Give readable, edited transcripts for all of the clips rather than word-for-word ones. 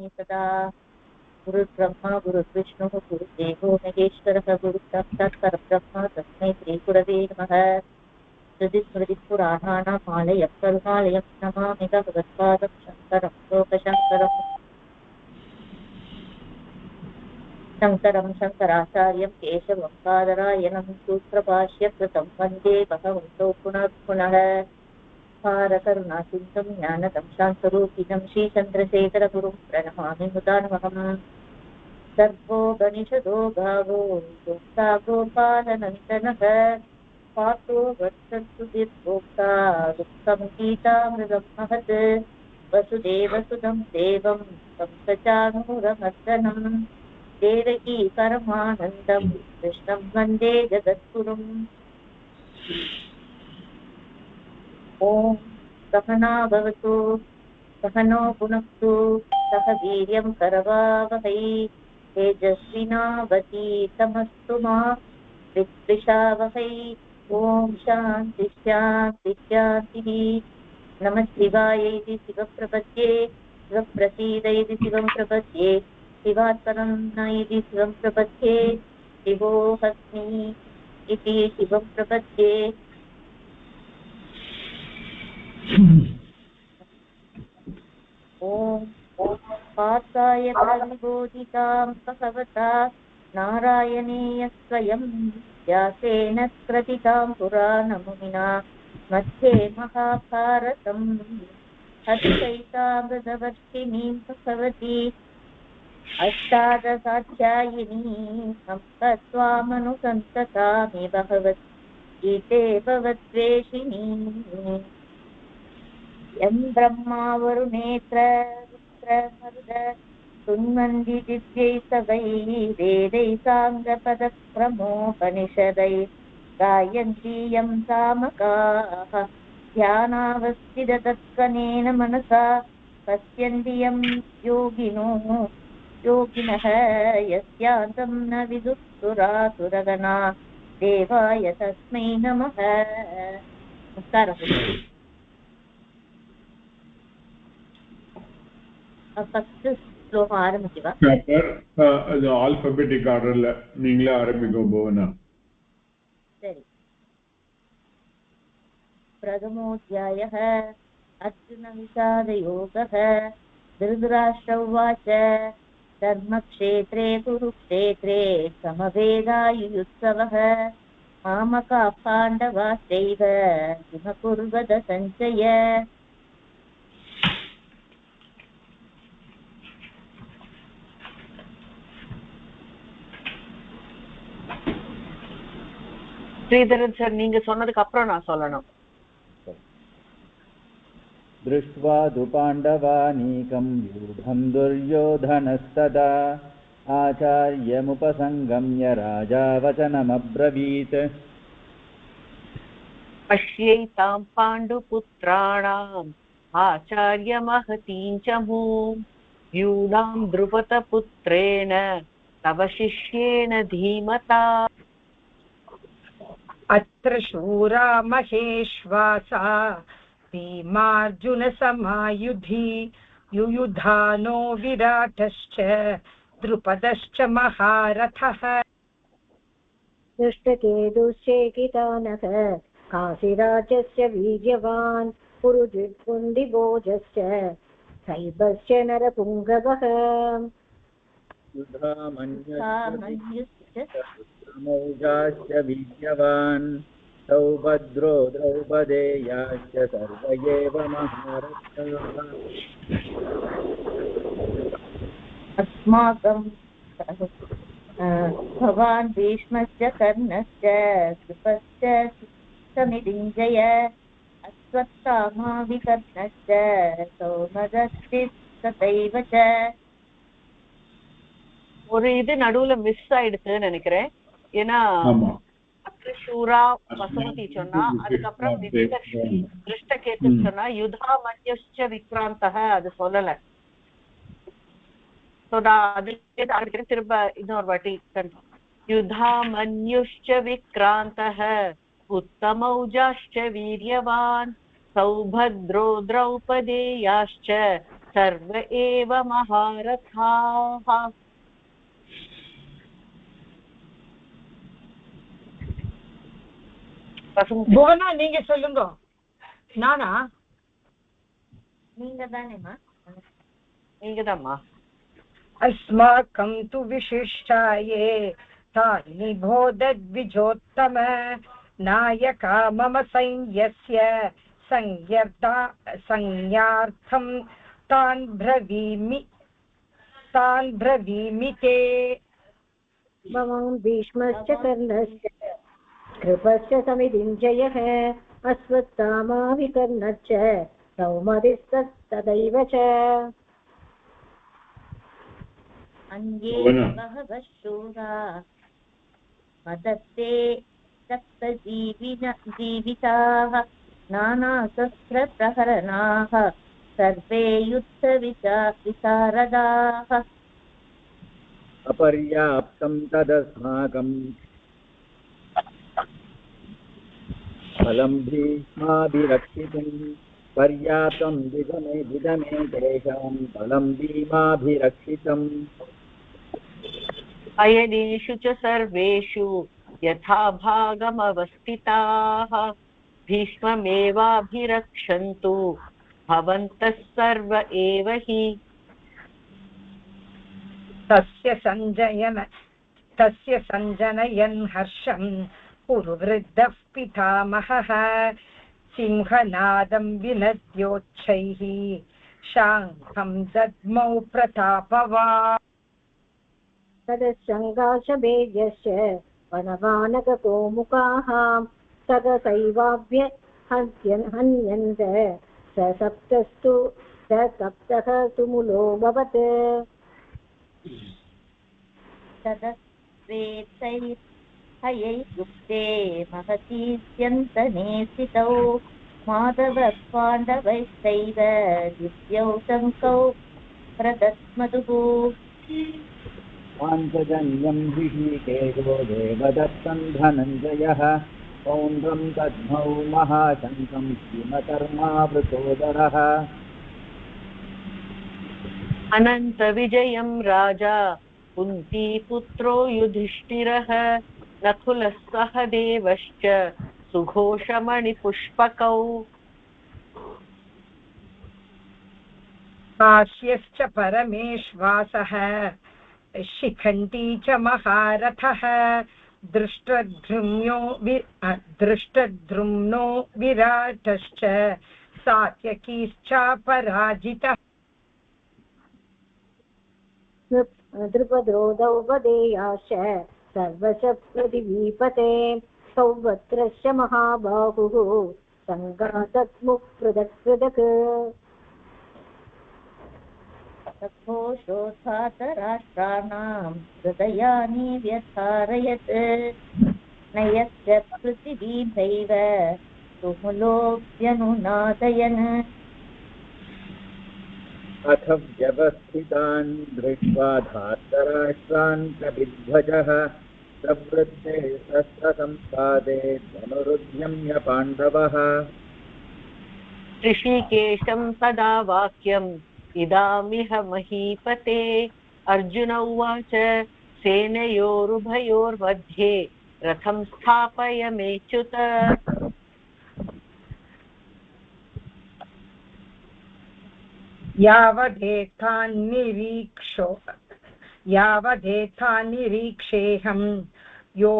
सदा गुरुर्ब्रह्मा गुरुर्विष्णुः गुरुदेवो महेश्वरः गुरुसाक्षात् परब्रह्म तस्मै श्रीगुरवे नमः। श्रुतिस्मृतिपुराणानाम् आलयं करुणालयं नमामि भगवत्पादं शङ्करं लोकशङ्करं शङ्कराचार्यं केशवं बादरायणं सूत्रभाष्यकृतं वन्दे भगवन्तौ पुनः पुनः। भारकरुणासिन्धुं ज्ञानदं शान्तरूपिणं श्रीचन्द्रशेखरगुरुं प्रणमामि मुदान्वहम्। सर्वो गणिषदो गावो गोप्ता गोपालनन्दनः पार्थो वर्षन्तु निर्भोक्ता दुःखं गीतामृतं महत्। वसुदेवसुतं देवं कंसचाणूरमर्दनं देवकी परमानन्दं कृष्णं वन्दे जगद्गुरुम्। ॐ सहना भवतु सहनो भुनक्तु सह वीर्यं करवावहै तेजस्विनावतीतमस्तु मा विद्विषावहै। ॐ शान्ति शान्ति शान्तिः। नमः शिवाय इति शिवप्रपद्ये शिवप्रसीद इति शिवं प्रपद्ये शिवात्परं न इति शिवं प्रपद्ये शिवोऽस्मि इति शिवं प्रपद्ये। ॐ पार्थाय प्रबोधितां भगवता नारायणेय स्वयं व्यासेन क्रथितां पुराणमुनिना मध्ये महाभारतम् हर्षैतामृतवर्षिणीं भगवती अष्टादशाध्यायिनीं त्वामनुसन्ततामि भगवद्गीते भवद्वेषिणी। यं ब्रह्मा वरुणेत्र रुद्रमरुद सुन्वन्ति दिव्यैः सवैः वेदैः साङ्गपदक्रमोपनिषदैः गायन्ति यं सामगाः ध्यानावस्थिततत्त्वनेन मनसा पश्यन्ति यं योगिनः यस्यान्तं न विदुः सुरासुरगणा देवाय तस्मै नमः। नमस्कारः। ஃபர்ஸ்ட் ஸ்லோகம் ஆரம்பிக்கவா? அது ஆல்பபெட்டிக் ஆர்டர்ல நீங்களே ஆரம்பிக்க போவனா? சரி. பிரதமோऽध्यायः अर्जुनविषादयोगः। धृतराष्ट्र उवाच धर्मक्षेत्रे कुरुक्षेत्रे समवेदायुयुत्सवः मामकाः पाण्डवाश्चैव किमकुर्वत सञ्जय। ஸ்ரீதரன் சார் நீங்க சொன்னதுக்கு அப்புறம் நான் சொல்லணும். दृष्ट्वा तु पाण्डवानीकं व्यूढं दुर्योधनस्तदा आचार्यमुपसङ्गम्य राजा वचनमब्रवीत्। पश्यैतां पाण्डुपुत्राणाम् आचार्यमहतीं च मूं व्यूढां द्रुपदपुत्रेण तव शिष्येण धीमता। अत्र शूरा महेश्वासा भीमार्जुनसमायुधि युयुधानो विराटश्च द्रुपदश्च महारथः। दृष्टकेतुश्चेकितानः काशीराजस्य वीर्यवान् पुरुजित्कुन्दिभोजश्च शैबश्च नरपुङ्गवः। मौजाश्च वीर्यवान् सौभद्रो द्रौपदेयाश्च सर्व एव महारथाः। अस्माकं भवान् भीष्मश्च कर्णश्च कृपश्च समितिञ्जय अश्वत्थामा विकर्णश्च सौमदस्तिस्तथैव च। ஒரு இது நடுவுல மிஸ் ஆயிடுச்சுன்னு நினைக்கிறேன். ஏன்னா சூரா வசுமதி சொன்னா, அதுக்கப்புறம் திருஷ்டகேது சொன்னா, யுதா மன்யுஷ்ச விக்ராந்தः அது சொல்லல. திரும்ப இன்னொரு வாட்டி யுதா மன்யுஷ்ச விக்ராந்தः उत्तमौजाश्च वीर्यवान् सौभद्रो द्रौपदेयाश्च सर्व एव महारथाः புவனா நீங்க சொல்லுங்க. நானா? நீங்க தானேம்மா? நீங்க தான்மா. अस्माकं तु विशिष्टाये तानि बोधद्विजोत्तम नायका मम सैन्यस्य संज्ञार्थं तान् ब्रवीमि ते. भवान् भीष्मश्च कर्णश्च कृपश्च समितिञ्जयः अश्वत्थामा विकर्णश्च सौमतिस्ततैव च. अन्ये बहवः शूरा मदत्ते सप्तजीविताः नानाशस्त्रप्रहरणाः सर्वे युद्धविशारदाः. अपर्याप्तं तदस्माकं फलं भीष्माभिरक्षितुं पर्याप्तं विदमे तेषां फलं भीमाभिरक्षितम्. अयनेषु च सर्वेषु यथा भागमवस्थिताः भीष्ममेवाभिरक्षन्तु भवन्तः सर्व एव हि. तस्य सञ्जनयन् हर्षं कुरुवृद्धः पितामहः सिंहनादं विनद्योच्छैः शाङ्खं दद्मौ प्रतापवान्. तदशङ्काशभेद्यश्च वनवानककोमुखाः सदसैवाभ्य हन्यन्त स सप्तः तुमुलो भवत्. तदस्वेतैर्हयैर्युक्ते महतीत्यन्तने स्थितौ माधवः पाण्डवैश्चैव दिव्यौ शङ्कौ प्रदस्मतुः. पाञ्चजन्यं ऋषिकेशो देवदत्तं धनञ्जयः पौण्ड्रं दद्मौ महाशङ्कं भीमकर्मावृतोदरः. अनन्तविजयं राजा कुन्तीपुत्रो युधिष्ठिरः नकुलः सहदेवश्च सुघोषमणिपुष्पकौ. काश्यश्च परमेश्वासः शिखण्डी च महारथः दृष्टद्रुम्नो विराटश्च सात्यकीश्चापराजितः. द्रुपदो द्रौपदेयाश्च सर्वश प्रतिवीपते सौभद्रश्च महाबाहुः सङ्गातत्मुः पृथक् पृथक्. घोषोत्थातराष्ट्राणां हृदयानि व्यधारयत् नयस्य पृथिवीभैव तुमुलोऽप्यनुनादयन्. अथ व्यवस्थितान् दृष्ट्वा धार्तराष्ट्रान् कपिध्वजः प्रवृद्धे शस्त्रसम्पादे धनुरुद्यम्य पाण्डवः. ऋषिकेशं तदा वाक्यम् इदामिह महीपते. अर्जुन उवाच सेनयोरुभयोर्मध्ये रथं स्थापय मेच्युत. यावदेतान्निरीक्षेऽहं यो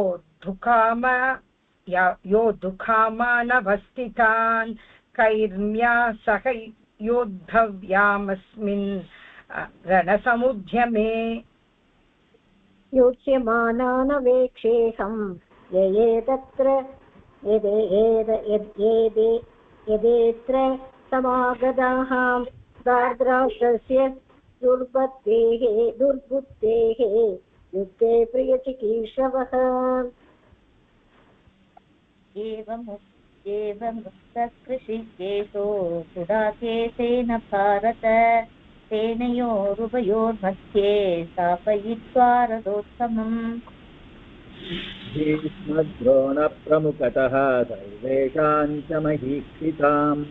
दुःखामानवस्थितान् कैर्म्या सह योद्धव्यामस्मिन् रणसमुद्यमे. योच्यमानानवेक्षेऽहं यदेत्र समागताः दार्द्राष्ट्रस्य दुर्बुद्धेः युद्धे प्रियचिकीर्षवः. एवमुक्तकृषिकेशो गुडाकेशेन भारत सेनयोरुभयोर्मध्ये स्थापयित्वा रथोत्तमम्. भीष्मद्रोणप्रमुखतः सर्वेषां च महीक्षिताम्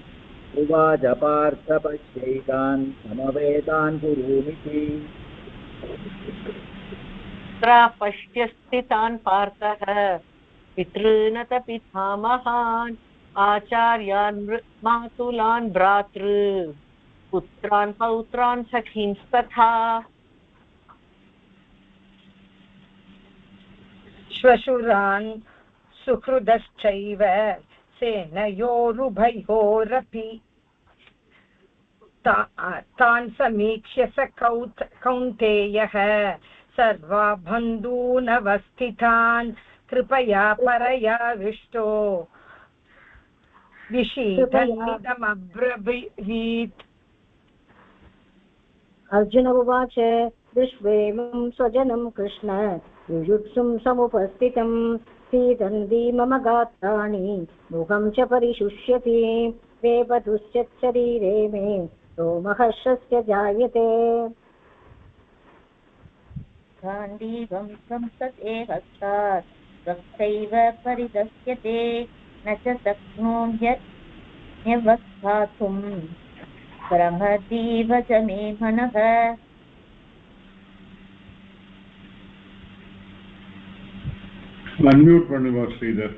उवाच पार्थ पश्यैतान् समवेतान् कुरूमिति पश्य स्थितान् पार्थः पितॄनत पितामहान् आचार्यान् मातुलान् भ्रातृ पुत्रान् पौत्रान् सखींस्तथा श्वशुरान् सुहृदश्चैव सेनयोरुभयोरपि तान् समीक्ष्य स कौन्तेयः सर्वा बन्धूनवस्थितान् कृपया परया विष्टो विषीदन्निदमब्रवीत् अर्जुन उवाच दृष्ट्वेमं स्वजनं कृष्ण युयुत्सुं समुपस्थितं सीदन्ति मम गात्राणि मुखं च परिशुष्यति वेपतुश्च शरीरे मे रोमहर्षस्य जायते गाण्डीवं संसते हस्तात् रक्तैव परिदस्यते न च शक्नोम्यवस्थातुं प्रहतीव च मे मनः அன்மியூட் பண்ணுங்க ஸ்ரீதர்.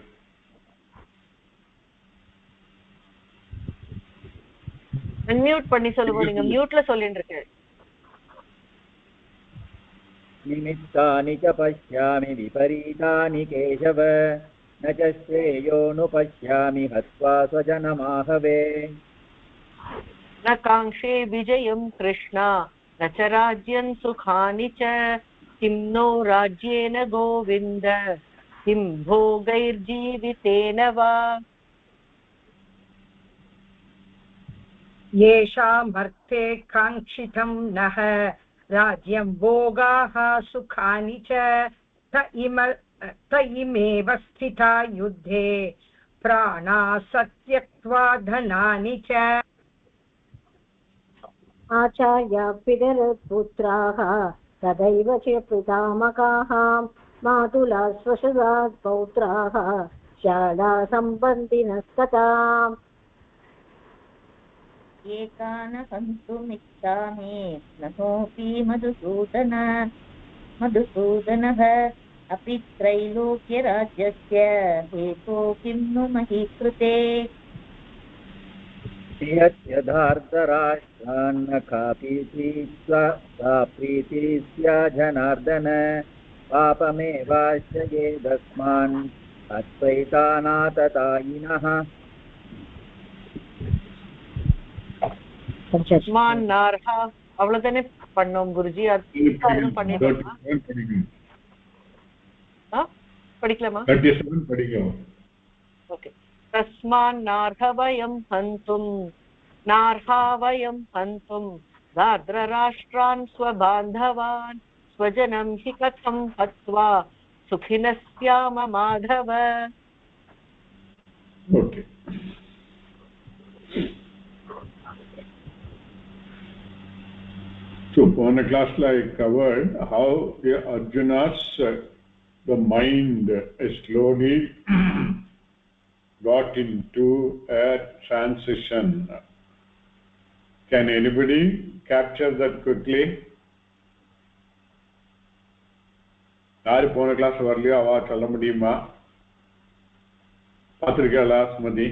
அன்மியூட் பண்ணி சொல்லுங்க. நீங்க மியூட்ல சொல்லிட்டு இருக்கு. निमित्तानि च पश्यामि विपरीतानि केशव न च श्रेयोऽनुपश्यामि हत्वा स्वजनमाहवे न काङ्क्षे विजयं कृष्ण न च राज्यं सुखानि च किं नो राज्येन गोविन्द किं भोगैर्जीवितेन वा येषामर्थे काङ्क्षितं नः राज्यं भोगाः सुखानि च त इमेव स्थिता युद्धे प्राणाः त्यक्त्वा धनानि च आचार्या पितरपुत्राः तदैव च पितामहाः मातुला स्वशुरा पौत्राः शाला सम्बन्धिनस्तथा एकान हन्तुमिच्छामि नहोऽपि मधुसूदनः अपि त्रैलोक्यराज्यस्य हेतो किं नु मही कृते यद्यथार्धराष्ट्रान्न का प्रीतिः स्या जनार्दन पापमेवाश्रयेदस्मान् अद्वैतानाततायिनः நார்ஹா அவ்வளவுதானே பண்ணோம் குருஜி. அது படிக்கலாமா? 37 படிக்கலாம். ஓகே. தஸ்மான் நார்ஹவயம் ஹந்தும் தாத்ரராஷ்ட்ரான் ஸ்வபாந்தவான் ஸ்வஜனம் ஹி கதம் ஹத்வா சுகினஸ்யாம Madhava. Okay. So, on a class I covered how Arjuna's the mind slowly got into a transition. Can anybody capture that quickly? யாரு போன கிளாஸ் வரலையோ அவா சொல்ல முடியுமா? பார்த்திருக்கீங்களா சுமதி?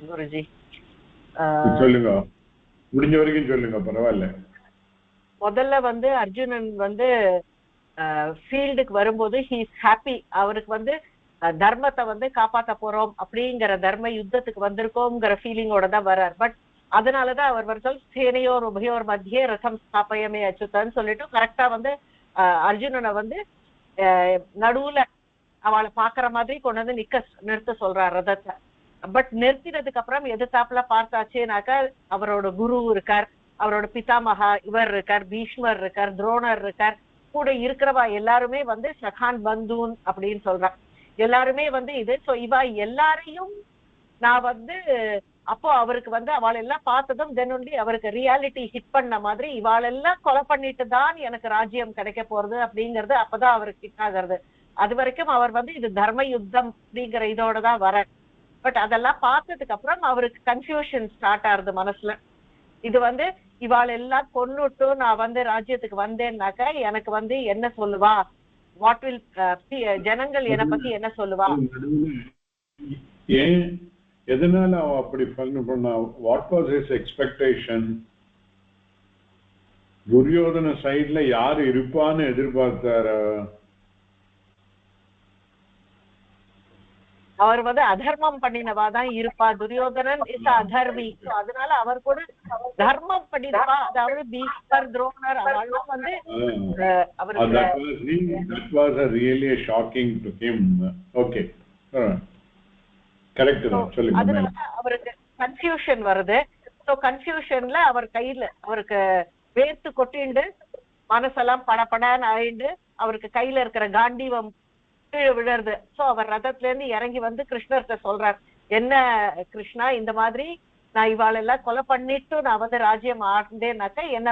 குருஜி சொல்லுங்க, முடிஞ்ச வரைக்கும் சொல்லுங்க, பரவாயில்ல. முதல்ல அர்ஜுனன் ஃபீல்டுக்கு வரும்போது ஹி இஸ் ஹாப்பி. அவருக்கு தர்மத்தை காப்பாற்ற போறோம் அப்படிங்கிற தர்ம யுத்தத்துக்கு வந்திருக்கோங்கிற ஃபீலிங்கோட தான் வர்றார். பட் அதனாலதான் அவர் சேனையோர் உபயோர் மத்தியே ரதம் ஸ்தாபயமே அச்சுத்தான்னு சொல்லிட்டு கரெக்டா அர்ஜுனனை நடுவுல அவளை பாக்குற மாதிரி கொண்டு நிறுத்த சொல்றார் ரதத்தை. பட் நிறுத்தினதுக்கு அப்புறம் எதிர்த்தாப்புல பார்த்தாச்சேனாக்கா அவரோட குரு இருக்கார், அவரோட பிதாமகா இவர் இருக்கார், பீஷ்மர் இருக்கார், துரோணர் இருக்கார், கூட இருக்கிறவா எல்லாருமே சகான் பந்தூன் அப்படின்னு சொல்றான். எல்லாருமே இது சோ இவா எல்லாரையும் நான் அப்போ அவருக்கு அவள் எல்லாம் பார்த்ததும் தென் ஒன்லி அவருக்கு ரியாலிட்டி ஹிட் பண்ண மாதிரி இவாளெல்லாம் கொலை பண்ணிட்டு தான் எனக்கு ராஜ்யம் கிடைக்க போறது அப்படிங்கிறது அப்பதான் அவருக்கு ஹிட் ஆகிறது. அது வரைக்கும் அவர் இது தர்ம யுத்தம் அப்படிங்கிற இதோட தான் வர. பட் அதெல்லாம் பார்த்ததுக்கு அப்புறம் அவருக்கு கன்ஃபியூஷன் ஸ்டார்ட் ஆகுது மனசுல. இது இவாள் எல்லாம் கொன்னுட்டு நான் ராஜ்யத்துக்கு வந்தேன்னாக்க எனக்கு என்ன சொல்லுவா, வாட் வில் ஜனங்கள் என்னை பத்தி என்ன சொல்லுவா, ஏன் எதனால அவ அப்படி பண்ணா? What was his expectation? Duryodhana சைட்ல யாரு இருப்பான்னு எதிர்பார்த்தாரு? அவர் அதர்மம் பண்ணினவாதான் இருப்பா. துரியோதனன் இஸ் அதர்மி. அதனால அவர் கூட தர்மம் பண்ணிருப்பா. அதாவது பீஷ்மர், துரோணர் அவெல்லாம் அவருக்கு கன்ஃபியூஷன் வருது. சோ கன்ஃபியூஷன்ல அவர் கையில அவருக்கு வேர்த்து கொட்டிண்டு மனசெல்லாம் படப்படான்னு ஆயிண்டு அவருக்கு கையில இருக்கிற காண்டீவம் கீழே விழுறது. சோ அவர் ரதத்துல இருந்து இறங்கி கிருஷ்ணர்கிட்ட சொல்றார், என்ன கிருஷ்ணா, இந்த மாதிரி நான் இவாளெல்லாம் கொலை பண்ணிட்டு நான் ராஜ்யம் ஆண்டேன்னாக்க என்ன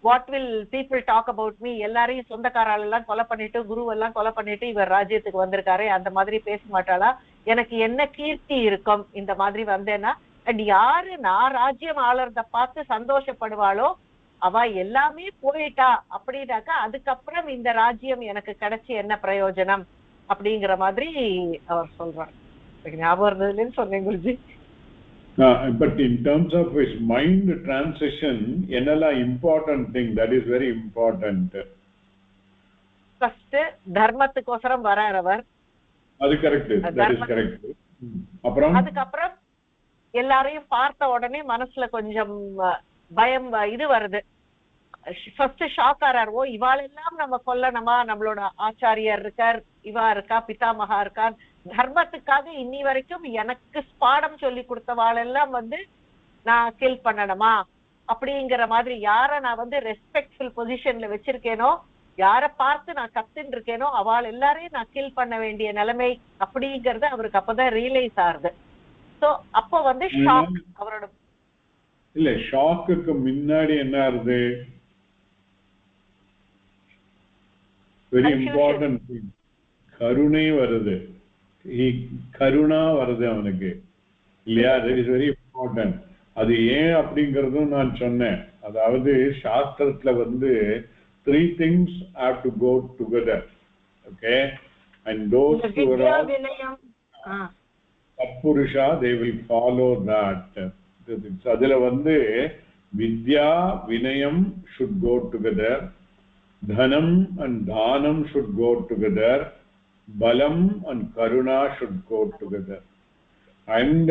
what will people talk about me, எல்லாரையும் சொந்தக்காரால் எல்லாம் கொலை பண்ணிட்டு குருவெல்லாம் கொலை பண்ணிட்டு இவர் ராஜ்யத்துக்கு வந்திருக்காரு, அந்த மாதிரி பேச மாட்டாளா, எனக்கு என்ன கீர்த்தி இருக்கும் இந்த மாதிரி வந்தேன்னா, அண்ட் யாரு நான் ராஜ்யம் ஆளறத பார்த்து சந்தோஷப்படுவாளோ அவ எல்லாமே போயிட்டா அப்படின்னாக்கா அதுக்கப்புறம் இந்த ராஜ்யம் எனக்கு கிடைச்சி என்ன பிரயோஜனம் அப்படிங்கிற மாதிரி அவர் சொல்றார். ஞாபகம் இருந்ததுன்னு சொன்னேன் Guruji. But in terms of his mind transition, enala important thing that is very important. First தர்மத்துக்கோசரம் வரார் அவர். அது கரெக்ட், that is correct. அப்புறம் அதுக்கப்புறம் எல்லாரையும் பார்த்த உடனே மனசுல கொஞ்சம் பயம் இது வருது. ஃபர்ஸ்ட் ஷாக் ஆறார், ஓ இவாளெல்லாம் நம்ம கொல்லணுமா, நம்மளோட ஆச்சாரியர் இருக்கார், இவா இருக்கா, பிதாமகா இருக்கார், தர்மத்துக்காக இன்னி வரைக்கும் எனக்கு பாடம் சொல்லி கொடுத்தவாளெல்லாம் நான் கில் பண்ணணுமா அப்படிங்கிற மாதிரி, யார நான் ரெஸ்பெக்ட்ஃபுல் பொசிஷன்ல வச்சிருக்கேனோ, யார பார்த்து நான் கத்துன்னு இருக்கேனோ அவள் எல்லாரையும் நான் கில் பண்ண வேண்டிய நிலைமை அப்படிங்கறது அவருக்கு அப்பதான் ரியலைஸ் ஆகுது. சோ அப்போ ஷாக் அவரோட இல்ல. ஷாக்குக்கு முன்னாடி என்ன ஆகுது? வெரி இம்பார்ட்டன்ட் திங், கருணை வருது, கருணா வருது அவனுக்கு இல்லையா? That is very important. அது ஏன் அப்படிங்கறதும் நான் சொன்னேன். அதாவது சாஸ்திரத்துல three things have to go together, okay, and those who are Satpurusha, they will follow that. அதுல vidya vinayam should go together, dhanam and dhanam should go together, balam and karuna should go together. And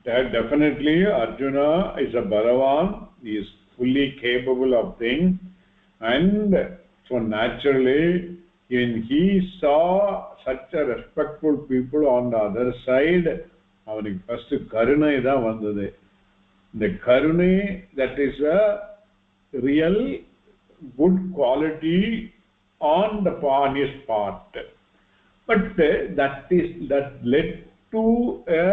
that definitely Arjuna is a balavan, he is fully capable of things, and so naturally when he saw such a respectful people on the other side, அவனுக்கு first கருணை தான் வந்தது. The karunai, that is a real good quality on his part, but that led to a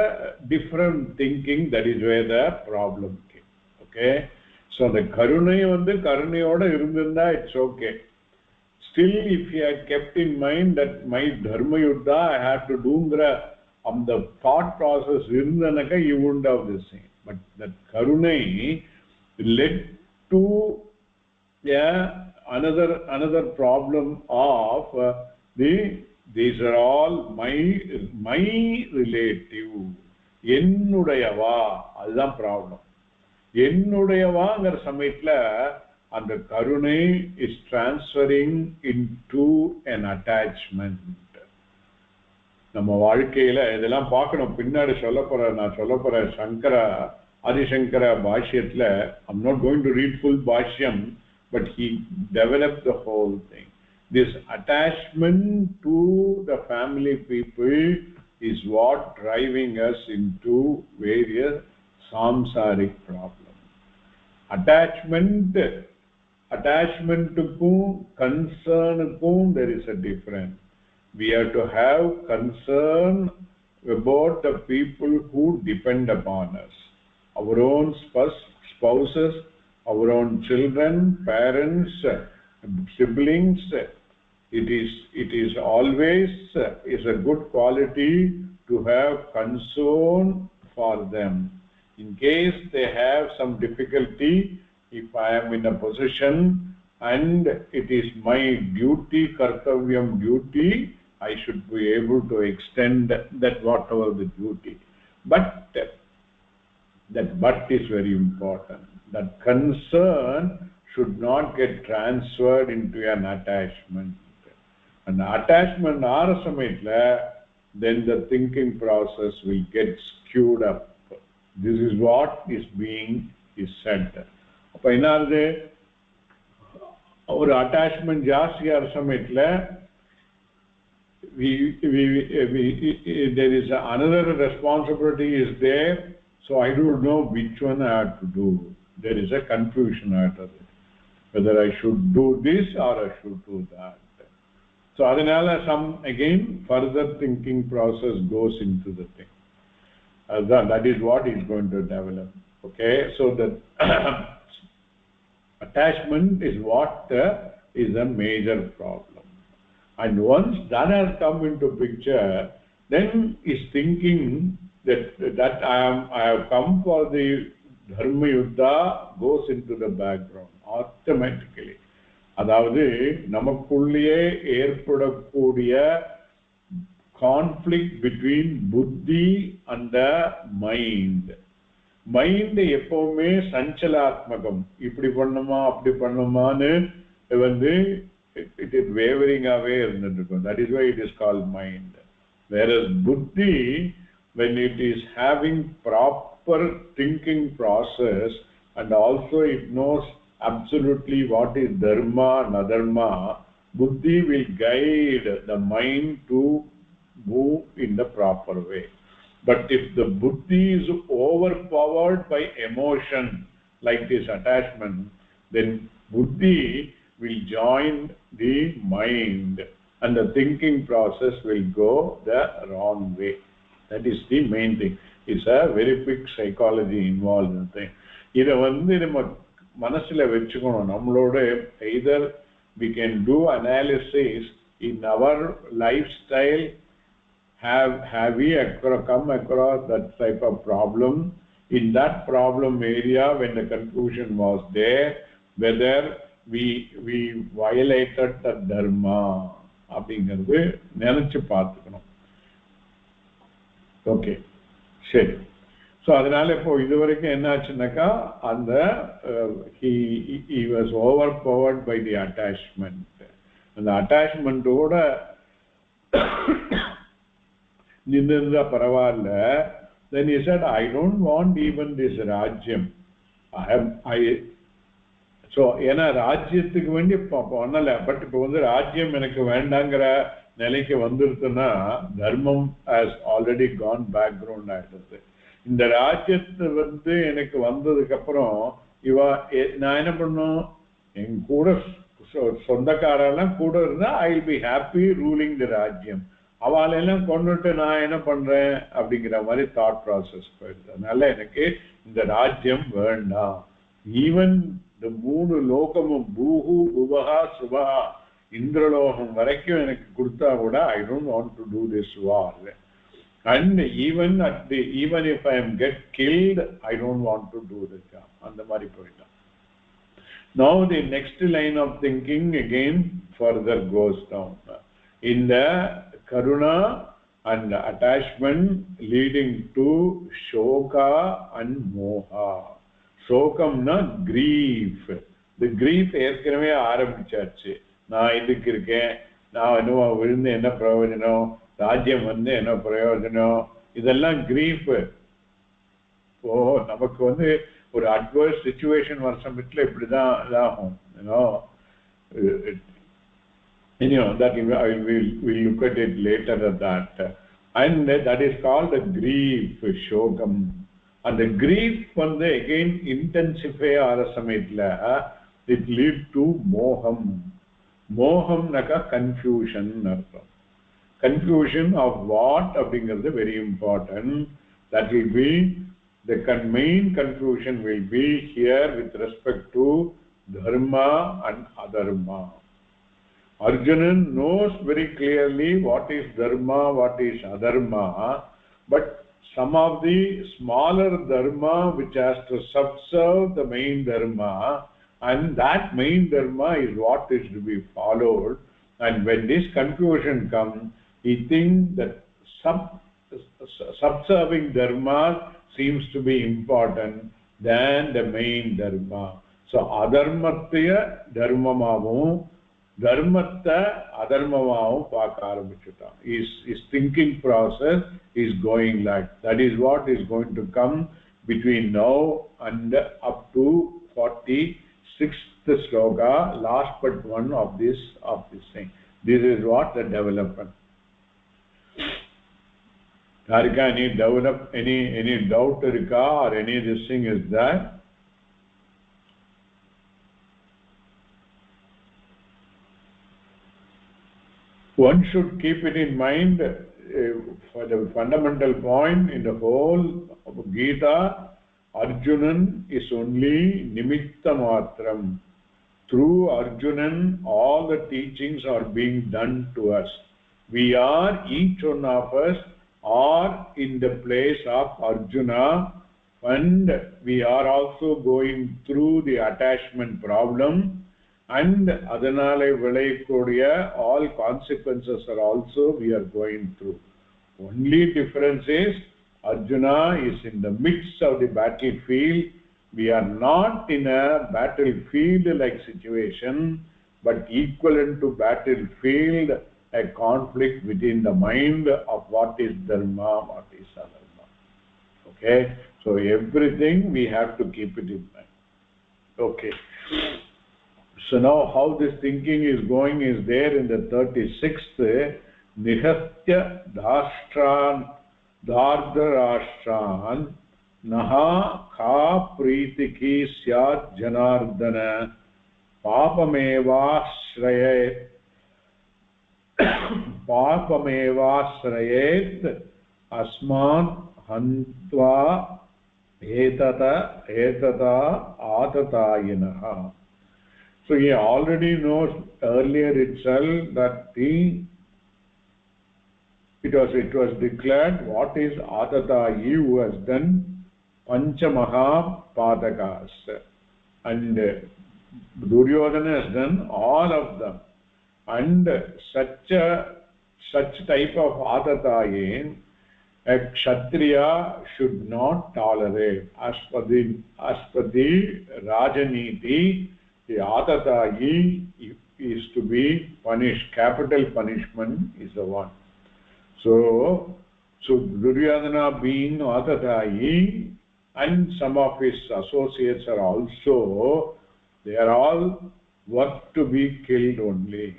different thinking. That is where the problem came. Okay, so the karunai karunayoda irundha, it's okay. Still, if he had kept in mind that my dharma yuddha I have to do the thought process irundhanaka, you wouldn't have the same. But that karunai led to another problem of these are all my relative, ennudayava, adha problem. ennudayavaங்கிற சமயத்துல அந்த கருணை is transferring into an attachment. நம்ம வாழ்க்கையில இதெல்லாம் பார்க்கணும். பின்னாடி நான் சொல்ல போற ஆதிசங்கர பாஷ்யத்துல, I'm not going to read full bhashyam, but he developed the whole thing. This attachment to the family people is what driving us into various samsaric problems. Attachment-kum concern-kum there is a difference. We have to have concern about the people who depend upon us, our own spouses, our own children, parents, siblings. It is always is a good quality to have concern for them. In case they have some difficulty, if I am in a position and it is my duty, kartavyam duty, I should be able to extend that whatever the duty. But that but is very important. That concern should not get transferred into an attachment. And attachment arasamitla, then the thinking process will get skewed up. This is what is said. Appo enarudhu our attachment jaasti arasamitla, there is another responsibility is there, so I don't know which one I have to do. There is a confusion after it, whether I should do this or I should do that. So adanala some again further thinking process goes into the thing. That is what is going to develop. Okay, so the attachment is what is a major problem. And once that has come into picture, then is thinking that I have come for the dharma yuddha goes into the background automatically. அதாவது நமக்குள்ளே ஏற்படக்கூடிய conflict between buddhi and the mind. Mind எப்பவுமே சஞ்சலாத்மகம், இப்படி பண்ணுமா அப்படி பண்ணுமான்னு வந்து it is wavering away irundhukom. That is why it is called mind. Whereas buddhi, when it is having proper thinking process and also it knows absolutely what is dharma and adharma, buddhi will guide the mind to move in the proper way. But if the buddhi is overpowered by emotion like this attachment, then buddhi will join the mind and the thinking process will go the wrong way. That is the main thing. It's a very big psychology involved in the thing. இதை வந்து நம்ம மனசுல வச்சுக்கணும். நம்மளோட either we can do analysis in our lifestyle. Have we come across that type of problem? In that problem area, when the confusion was there, whether we violated the dharma அப்படிங்கிறது நினைச்சு பார்த்துக்கணும். Okay, சரி. So அதனால இப்போ இதுவரைக்கும் என்ன ஆச்சுன்னாக்கா அந்த he was overpowered by the attachment. அந்த அட்டாச்மெண்ட்டோட நின்றுந்தா பரவாயில்ல. Then he said, I don't want even this ராஜ்யம். ஸோ ஏன்னா ராஜ்யத்துக்கு வேண்டி பண்ணல. பட் இப்போ வந்து ராஜ்யம் எனக்கு வேண்டாங்கிற நிலைக்கு வந்துருச்சுன்னா தர்மம் ஹாஸ் ஆல்ரெடி கான் பேக்ரவுண்ட் ஆகிடுது. இந்த ராஜ்யத்தை வந்து எனக்கு வந்ததுக்கு அப்புறம் நான் என்ன பண்ணும், என் கூட சொந்தக்காரெல்லாம் கூட இருந்தா I will be happy ruling the ராஜ்யம். அவளெல்லாம் கொண்டுட்டு நான் என்ன பண்றேன் அப்படிங்கிற மாதிரி தாட் ப்ராசஸ் போயிடுது. அதனால எனக்கு இந்த ராஜ்யம் வேண்டாம். ஈவன் இந்த 3 லோகமும் பூஹு புவஹா சுபஹா இந்திரலோகம் வரைக்கும் எனக்கு கொடுத்தா கூட I don't want to do this war. And even if I am get killed, I don't want to do the job. And the mari poita. Now the next line of thinking again further goes down. In the karuna and attachment leading to shoka and moha. Shokam na grief. The grief ஏற்கனவே ஆரம்பிச்சாச்சு. நான் இதுக்கு இருக்கேன், நான் இன்னும் விழுந்து என்ன பிரயோஜனம், ராஜ்யம் வந்து என்ன பிரயோஜனம், இதெல்லாம் கிரீஃப். ஓ நமக்கு வந்து ஒரு அட்வர்ஸ் சிச்சுவேஷன் வர சமயத்தில் இப்படிதான் இதாகும். that we'll look at it later at that. And that is called the grief, shokam. And the grief வந்து again intensify ஆகிற சமயத்தில் it lead to moham. மோகம்னாக்கா கன்ஃபியூஷன் அர்த்தம். Confusion of what அப்படிங்கிறது very important. That will be the main confusion will be here with respect to dharma and adharma. Arjuna knows very clearly what is dharma, what is adharma, but some of the smaller dharma which has to subserve the main dharma, and that main dharma is what is to be followed. And when this confusion comes, he thinks that subserving dharma seems to be important than the main dharma. So adharmatya dharmamavum, dharmatta adharmamavum paaka arambichutan. His thinking process is going like that. Is what is going to come between now and up to 46th sloka, last but one of this thing. This is what the development. Harika, any doubt irka or any this thing is there? One should keep it in mind for the fundamental point in the whole of Gita. Arjunan is only nimitta matram. Through Arjunan, all the teachings are being done to us. We are, each one of us, are in the place of Arjuna, and we are also going through the attachment problem, and adanale vilaikodiya, all consequences are also we are going through. Only difference is Arjuna is in the midst of the battlefield. We are not in a battlefield-like situation, but equivalent to battlefield, a conflict within the mind of what is dharma, what is adharma. Okay? So everything we have to keep it in mind. Okay. So now how this thinking is going is there in the 36th, Nihatya Dardharashran Naha Ka Pritiki Syat Janardana Papameva Shrayet Asman Hantva Etata Atatayinaha. So he already knows earlier itself that it was declared what is Atatayi, who has done Panchamaha Padakas, and Duryodhana has done all of them. And such type of Atatayi, a Kshatriya should not tolerate. As per the Rajaniti, the Atatayi is to be punished. Capital punishment is the one. So Duryodhana being Atatayi, and some of his associates are also, they are all worth to be killed only.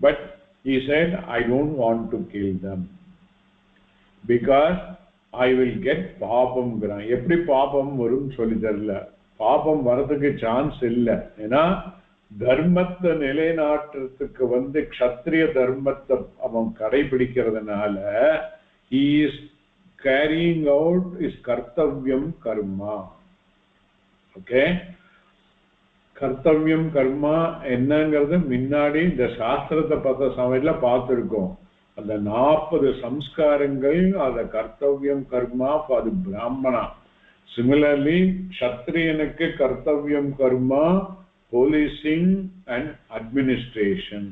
But he said, I don't want to kill them, because I will get papam. Every papam varum solidalla. Papam varadhukku chance illa. Ena dharmatta nilainaatradhukku vande kshatriya dharmatta avan kadaipidikiradanaala he is carrying out his kartavyam karma. Okay? Kartavyam karma என்னங்கிறது முன்னாடி இந்த சாஸ்திரத்தை பார்த்த சமயத்தில் பார்த்துருக்கோம். அந்த 40 சம்ஸ்காரங்கள், அந்த கர்த்தவியம் கர்மா for the பிராமணா. Similarly, kshatriyanuக்கு kartavyam karma, policing and administration.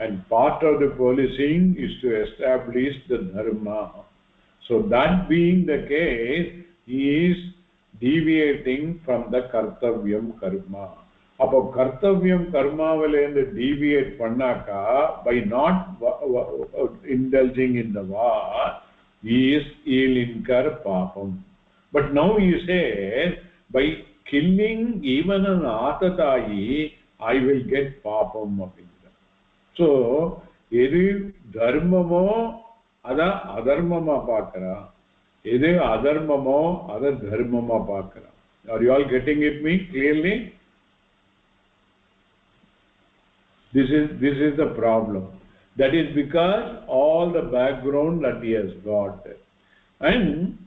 And part of the policing is to establish the dharma. So that being the case, he is deviating from the kartavyam karma. அப்போ கர்த்தவியம் கர்மாவிலேருந்து deviate பண்ணாக்கா, by not indulging in the war, he will incur papam. But now he says, by killing even an Atatayi, I will get papam. So, எது தர்மமோ அதை அதர்மமா பார்க்கிறா, எது அதர்மமோ அதை தர்மமா பார்க்கிறா. Are you all getting it me clearly? This is the problem. That is because all the background that he has got. And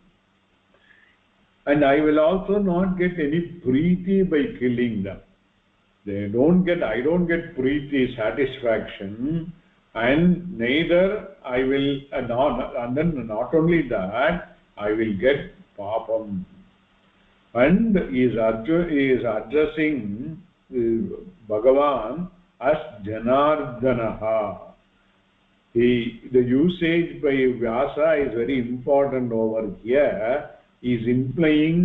I will also not get any preeti by killing them. I don't get preeti, satisfaction, and neither I will and then not only that, I will get papam. And he is addressing Bhagavan as Janardanaha. The usage by Vyasa is very important over here. He is implying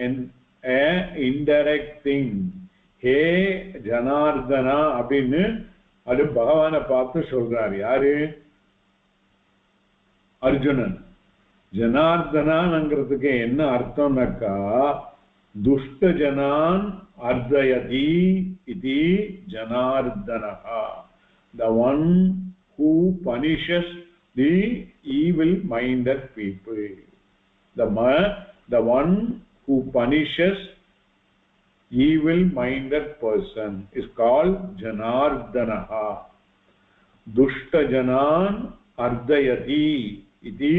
an indirect thing. Hey Janardana abinu adu Bhagavana paathu solrar. Yaru? Arjunan. Janardana nangradhukku enna artham nakka dushta janan ardayati iti Janardanaha. The one who punishes the evil-minded people. The one who punishes evil-minded person is called Janardanaha. Dushta janan ardayati iti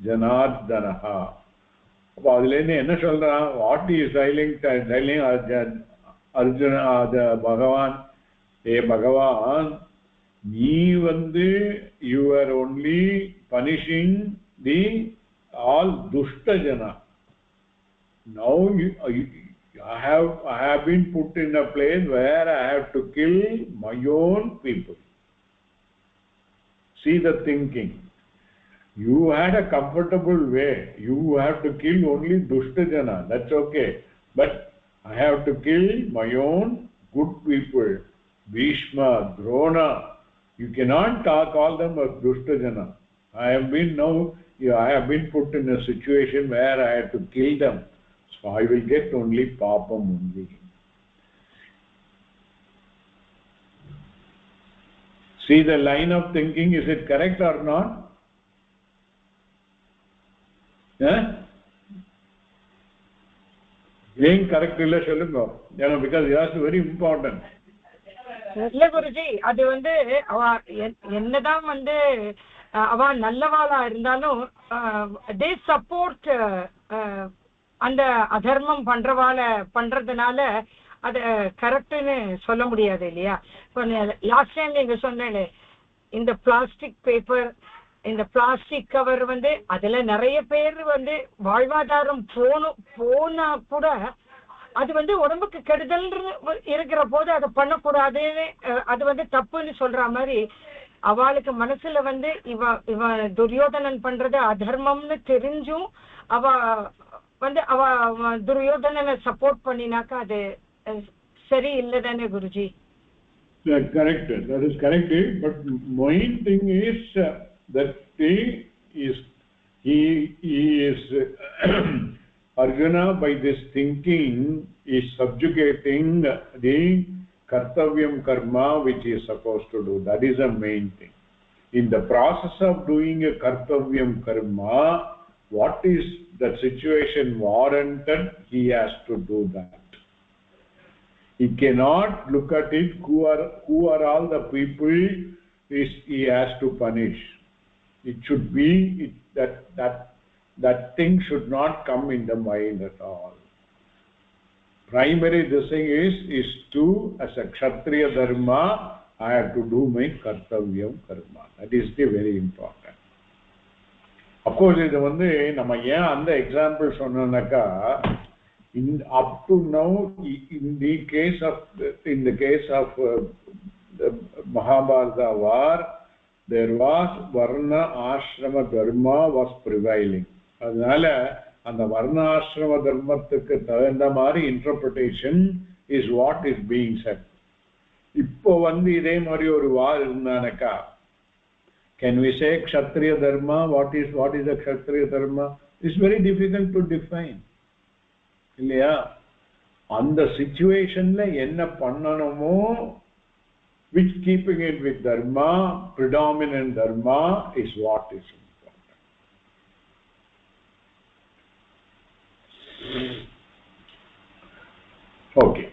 Janardanaha. What is telling Arjuna, the Bhagavan? Hey Bhagavan, you are only punishing the all dushta jana. Now I have been put in a place where I have to kill my own people. See the thinking. You had a comfortable way. You have to kill only dushta jana. That's okay. But I have to kill my own good people. Bhishma, Drona. You cannot call them a dushta jana. I have been put in a situation where I have to kill them. So I will get only papam only. See the line of thinking, is it correct or not? Being correct illa solunga. Because that's very important. இல்ல குருஜி, அது அவ என்னதான் அவ நல்லவாளா இருந்தாலும் they support அந்த அதர்மம் பண்றதுனால அது கரெக்ட்னு சொல்ல முடியாது இல்லையா? இப்போ லாஸ்ட் டைம் நீங்க சொன்னீங்க இந்த பிளாஸ்டிக் பேப்பர், இந்த பிளாஸ்டிக் கவர் அதுல நிறைய பேர் வாழ்வாதாரம் போனா கூட அது உடம்புக்கு கெடுதல் இருக்கிற போது அதை பண்ணக்கூடாதுன்னு அது தப்புன்னு சொல்ற மாதிரி அவளுக்கு மனசுல இவ துரியோதனன் பண்றது அதர்மம்னு தெரிஞ்சும் அவ அவ துரியோதனனை சப்போர்ட் பண்ணினாக்கா அது சரி இல்லதானே Guruji? Correct. That is correct. But main thing is that he is Arjuna, by this thinking, is subjugating the kartavyam karma which he is supposed to do. That is the main thing. In the process of doing a kartavyam karma, what is the situation warranted, he has to do that. He cannot look at it who are all the people he has to punish. It should be that thing should not come in the mind at all. Primary this thing is to, as a Kshatriya dharma, I have to do my kartavyam karma. That is the very important. Of course, நம்ம ஏன் அந்த example சொன்னோம்னாக்கா, up to now, in the case of Mahabharata war, there was varna ashrama dharma was prevailing. அதனால அந்த varna ashrama dharmaத்துக்கு தகுந்த மாதிரி interpretation is what is being said. இப்போ இதே மாதிரி ஒரு வார் இருந்தானக்கா, can we say kshatriya dharma? What is a kshatriya dharma? It's very difficult to define. இல்லையா? அந்த சிச்சுவேஷன்ல என்ன பண்ணணுமோ, which keeping it with dharma, predominant dharma, is what is important. Okay.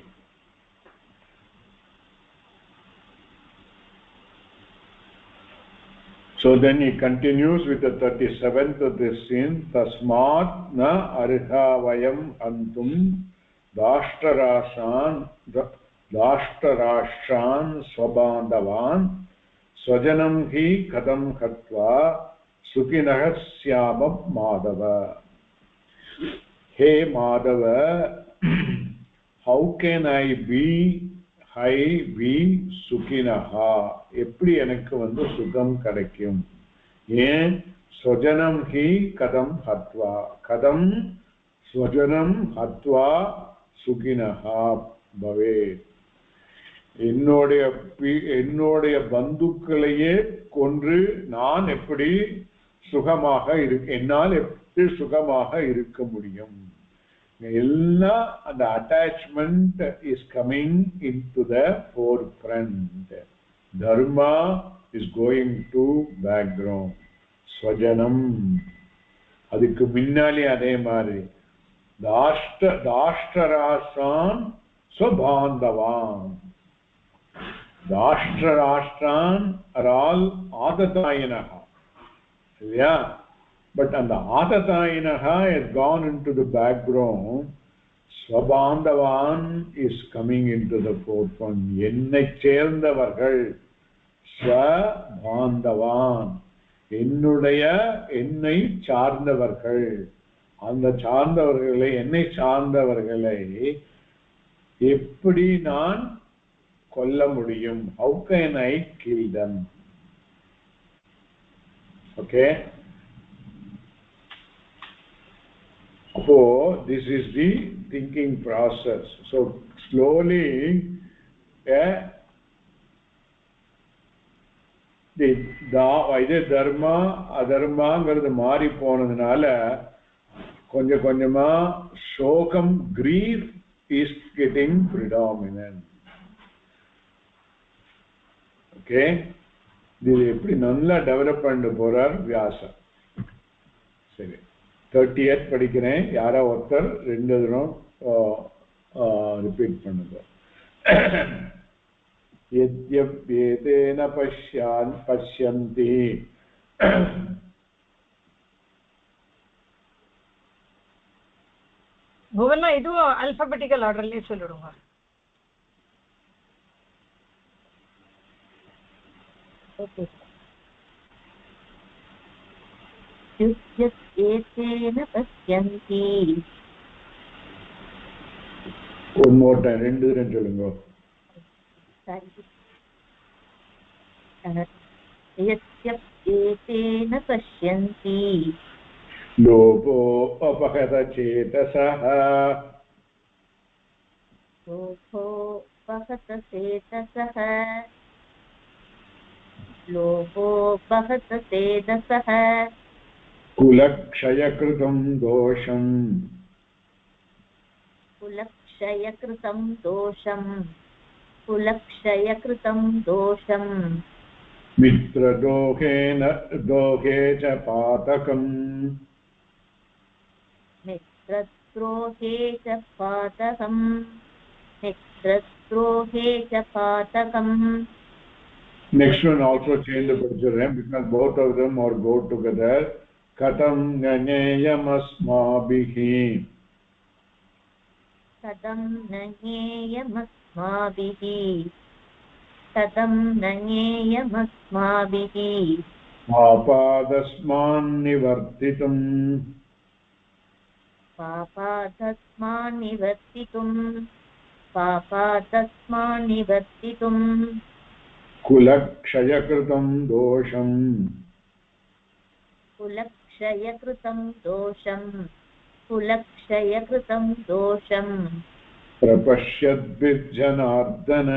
So then he continues with the 37th of this scene. Tasmat na arha vayam antum dashtarashan swabandhavan स्वजनं हि कथं हत्वा सुखिनः स्यामः Madhav. Hey Madhava, how can I be Sukhinaha? எப்படி எனக்கு வந்து சுகம் கிடைக்கும்? ஏன் ஸ்வஜனம் ஹி கதம் ஹத்வா, கதம் ஸ்வஜனம் ஹத்வா சுகினஹா பவே. என்னுடைய பந்துக்களையே கொன்று நான் எப்படி சுகமாக என்னால் எப்படி சுகமாக இருக்க முடியும்? எல்லாம் அந்த attachment is coming into the forefront. Dharma is going to background. ஸ்வஜனம் அதுக்கு முன்னாலே அதே மாதிரி தாஷ்டராஷ்டிரான் ஸ்வபாந்தவான். தாஷ்டராஷ்டிரான் are all ஆததாயினஹா இல்லையா? But and the Atatayinaha has gone into the background. Swabandhavan is coming into the forefront. Ennai சேர்ந்தவர்கள் ஸ்வபாந்தவான், என்னை சார்ந்தவர்கள். அந்த சார்ந்தவர்களை, என்னை சார்ந்தவர்களை எப்படி நான் கொல்ல முடியும்? How can I kill them? Okay. So this is the thinking process. So slowly either dharma adharmaங்கிறது மாறி போனதுனால கொஞ்சம் கொஞ்சமா சோகம், grief is getting predominant. Okay, இது எப்படி நல்லா டெவலப் பண்ணிட்டு போறார் வியாசர். சரி, 38 படிக்கிறேன். யாரோ ஒருத்தர் 2 தடவை ரிப்பீட் பண்ணுங்க. யத்யப்யேதேன பஷ்யந்தி புவனா, இதுவும் ஆல்பபெட்டிக்கல் ஆர்டர்லயே சொல்லிடுங்க. ஓகே. யுத்யேதேன பஷ்யந்தி. one more time, 2 சொல்லுங்க. யத்யேதேன பஷ்யந்தி லோபோ அபகத சேதசஹ. लोभो बहत चेतसः. लोभो बहत चेतसः. कुलक्षयकृतं दोषम्. कुलक्षयकृतं दोषम्. कुलक्षयकृतं दोषम्. मित्रदोषेण दोषे च पातकम्. मित्रद्रोहे च पातकम्. मित्रद्रोहे च पातकम्. Next one also change the picture because both of them are go together. Katam gnayam asmabhihi. Katam gnayam asmabhihi. Katam gnayam asmabhihi. Papadasman nivartitum. पापादस्मान् निवर्तितुम्. पापादस्मान् निवर्तितुम्. कुलक्षयकृतं दोषम्. कुलक्षयकृतं दोषम्. कुलक्षयकृतं दोषम्. प्रपश्यद्भिर्जनार्दन.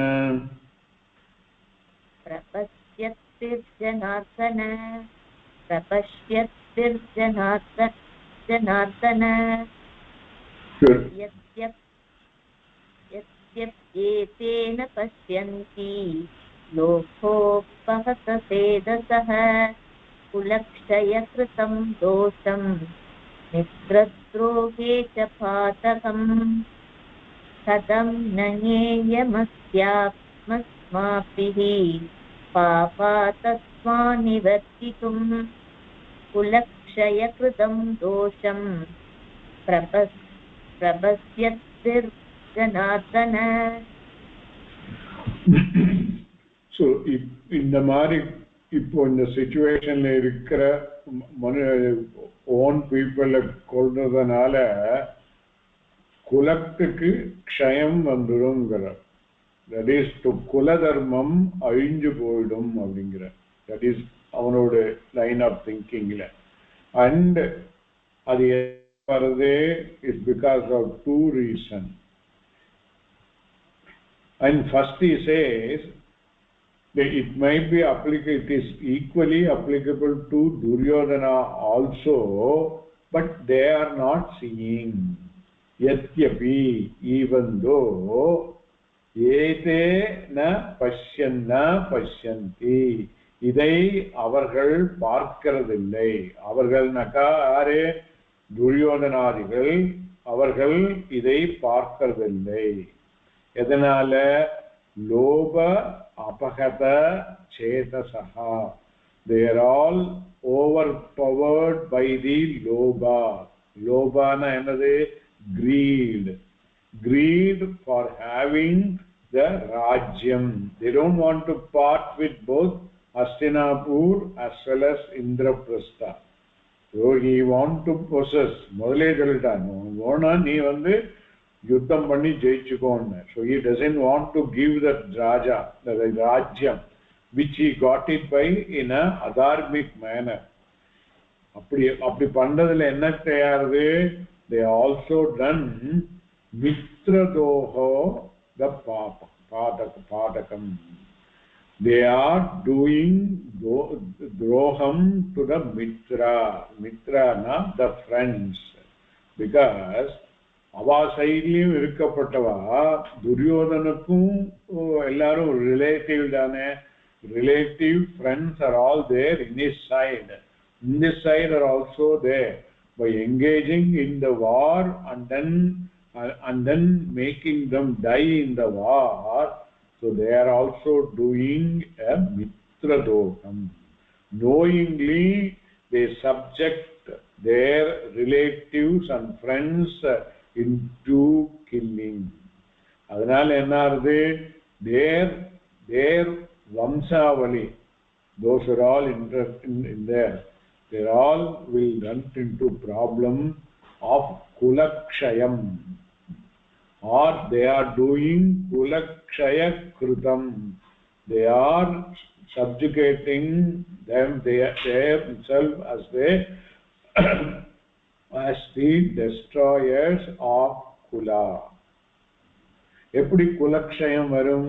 प्रपश्यद्भिर्जनार्दन. प्रपश्यद्भिर्जनार्दन. जनार्दन. यद्यप्येतेन पश्यन्ति लोभोपहत चेतसः. कुलक्षयकृतं दोषम्. मित्रद्रोहे च पातकम्. कथं न ज्ञेयमस्यात्मस्माभिः. पापादस्मान् निवर्तितुम्. कुलक्षयकृतं दोषम्. प्रपश्यद्भिर्जनार्दन. ஸோ இந்த மாதிரி இப்போ இந்த சிச்சுவேஷன்ல இருக்கிற ஓன் பீப்புளை கொள்றதுனால குலத்துக்கு க்ஷயம் வந்துடுங்கிற. தட் இஸ் டு குல தர்மம் அழிஞ்சு போயிடும் அப்படிங்கிற. தட் இஸ் அவனோட லைன் ஆஃப் திங்கிங்ல. அண்ட் அது வருது is because of two reason. And first he says that it might be applicable, it is equally applicable to Duryodhana also, but they are not seeing. Yatyapi, even though ete na pashyanti, இதை அவர்கள் பார்க்கிறதில்லை. அவர்கள்னாக்கா யாரு? துரியோதனாதிகள். அவர்கள் இதை பார்க்கிறதில்லை. எதனால? லோப apahata chetasaha. They are all overpowered by the lobha. Lobha na enadhu? Greed. Greed for having the rajyam. They don't want to part with both Hastinapur as well as Indraprastha. So he want to possess. முதலே சொல்லிட்டான், ஓனா நீ வந்து யுத்தம் பண்ணி ஜெயிச்சுக்கோன்னு. So he doesn't want to give that raja, the rajyam, which he got it by in a adharmic manner. அப்படி பண்றதுல என்ன தயாருது? They also done mitradoho the padakam. They are doing droham to the mitra na the friends, because அவா சைட்லயும் இருக்கப்பட்டவா துரியோதனுக்கும் எல்லாரும் relative தானே. Relative friends are all there in this side. In this side are also there by engaging in the war and then making them die in the war. So they are also doing a mitra doham. Knowingly they subject their relatives and friends into killing. அதனால என்ன ஆகுது? their vamsavali, those are all interested in there, they all will run into problem of kulakshayam, or they are doing kulakshaya kritam. They are subjugating them, they themselves as the destroyers of kula. எப்படி குலக்ஷயம் வரும்?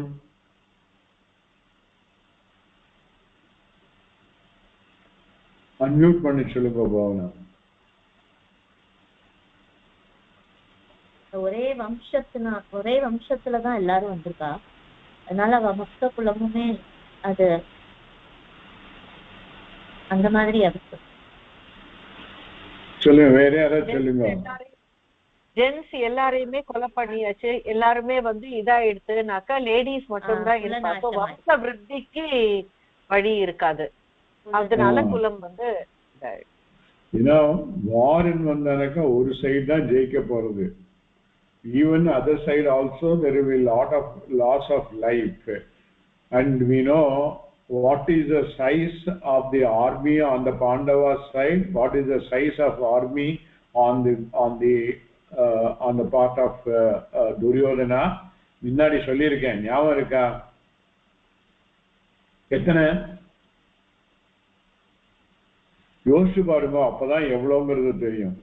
Unmute பண்ணி சொல்லுங்க பாவனா. ஒரே வம்சத்துலதான் எல்லாரும் வந்திருக்கா. அதனால அவ மொத்த குலமுமே அது அந்த மாதிரி இருக்கு. சொல்லுங்க, வேற யாராவது சொல்லுங்க. ஜென்ஸ் எல்லாரையுமே கொலை பண்ணியாச்சு, எல்லாருமே வந்து இதாயிடுச்சுனாக்கா லேடிஸ் மட்டும்தான் இருப்பாங்க. வம்ச விருத்திக்கு வழி இருக்காது. அதனால குலம் வந்து வாரின் வந்தானாக்கா ஒரு சைடு தான் ஜெயிக்க போறது. Even other side also there will be lot of loss of life, and we know what is the size of the army on the Pandava side, what is the size of army on the part of Duryodhana. முன்னாடி சொல்லியிருக்கேன், ஞாபகம் இருக்கா? எத்தனை யோசிச்சு பாருங்க, அப்பதான் எவ்வளவுங்கிறது தெரியும்.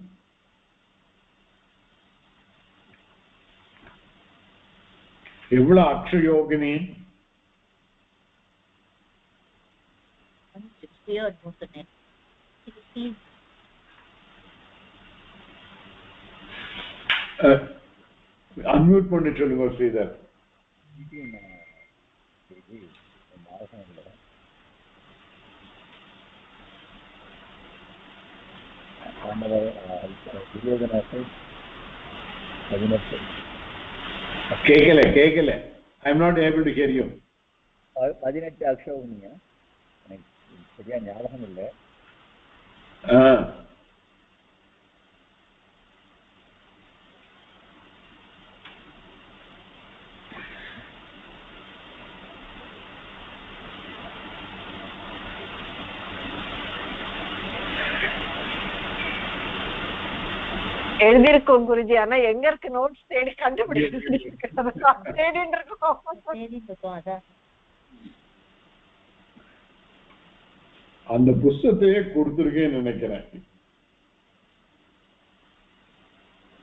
எவ்வளவு அக்ஷயோகினி? அன்மியூட் பண்ணி சொல்லுங்க ஸ்ரீதர். கேட்கல. I am not able to hear you. 18 அக்ஷயோகினிங்க, எனக்கு சரியா ஞாபகம் இல்லை. எழுதியிருக்கோம் குருஜி. ஆனா எங்க இருக்கு நோட்ஸ் தேடி கண்டுபிடிச்சு தேடிட்டு இருக்கோம். அதான் அந்த புஸ்தகத்தையே கொடுத்துருக்கேன்னு நினைக்கிறேன்.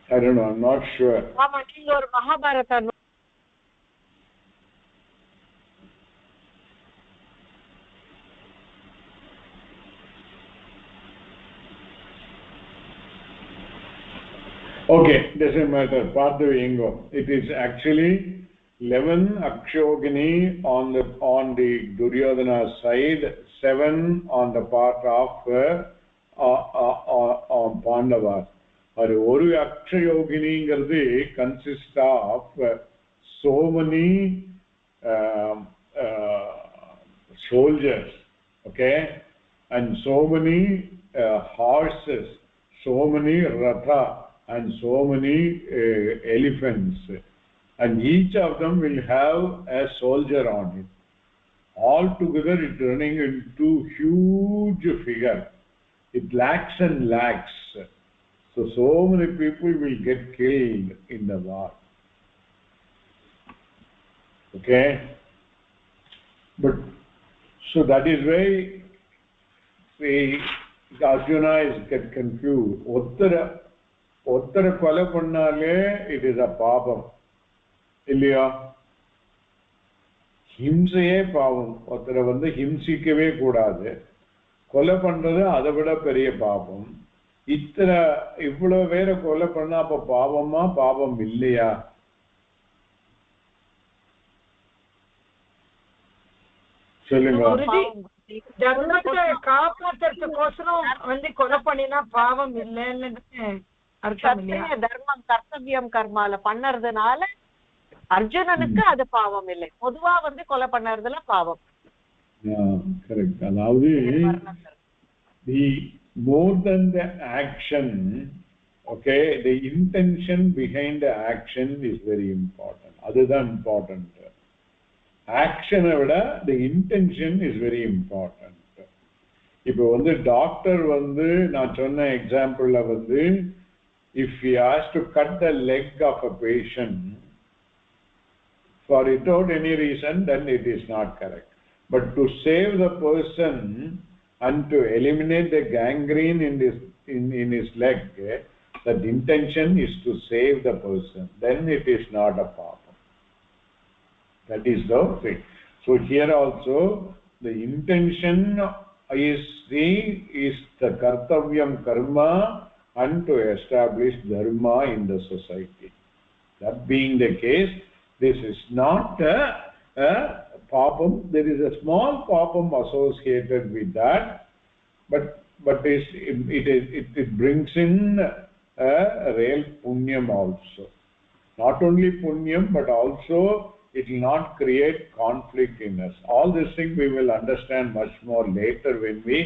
I don't know, I'm not sure. ஆமா, நீங்க ஒரு Mahabharata Okay, doesn't matter. Parthavi Ingo. It is actually 11 Akshogini on the Duryodhana side, 7 on the part of Pandavas. ஒரு அக்ஷயோகினிங்கிறது consists of so many soldiers, okay, and so many horses, so many ratha, and so many elephants, and each of them will have a soldier on it. All together it running into huge figure. It lakhs and lakhs. So many people will get killed in the war. Okay, but so that is why Arjuna is get confused. ஒத்தரை கொலை பண்ணாலே it is a பாபம் இல்லையா? ஹிம்சையே பாவம். ஒருத்தரை ஹிம்சிக்கவே கூடாது. கொலை பண்றது அதை விட பெரிய பாபம். இவ்வளவு பேரை கொலை பண்ணா அப்ப பாவமா பாவம் இல்லையா? சொல்லுங்க. தர்மத்தை காப்பாத்துறதுக்கோசரம் கொலை பண்ணினா பாவம் இல்லைன்னு தர்மம் கர்த்தவியம் கர்மால பண்ணறதுனால அர்ஜுனனுக்கு அது பாவம் இல்லை. பொதுவா கொலை பண்ணறதுல பாவம். கரெக்ட். அதாவது the more than the action, okay, the intention behind the action is very important. அதுதான் important. ஆக்ஷனை விட the intention is very important. இப்போ டாக்டர் நான் சொன்ன எக்ஸாம்பிள்ல if he has to cut the leg of a patient for without any reason, then it is not correct. But to save the person and to eliminate the gangrene in his leg, that intention is to save the person, then it is not a problem. That is the thing. So here also the intention is the kartavyam karma and to establish dharma in the society. That being the case, this is not a papam. There is a small papam associated with that, but it brings in a real punyam also. Not only punyam, but also it will not create conflict in us. All these things we will understand much more later when we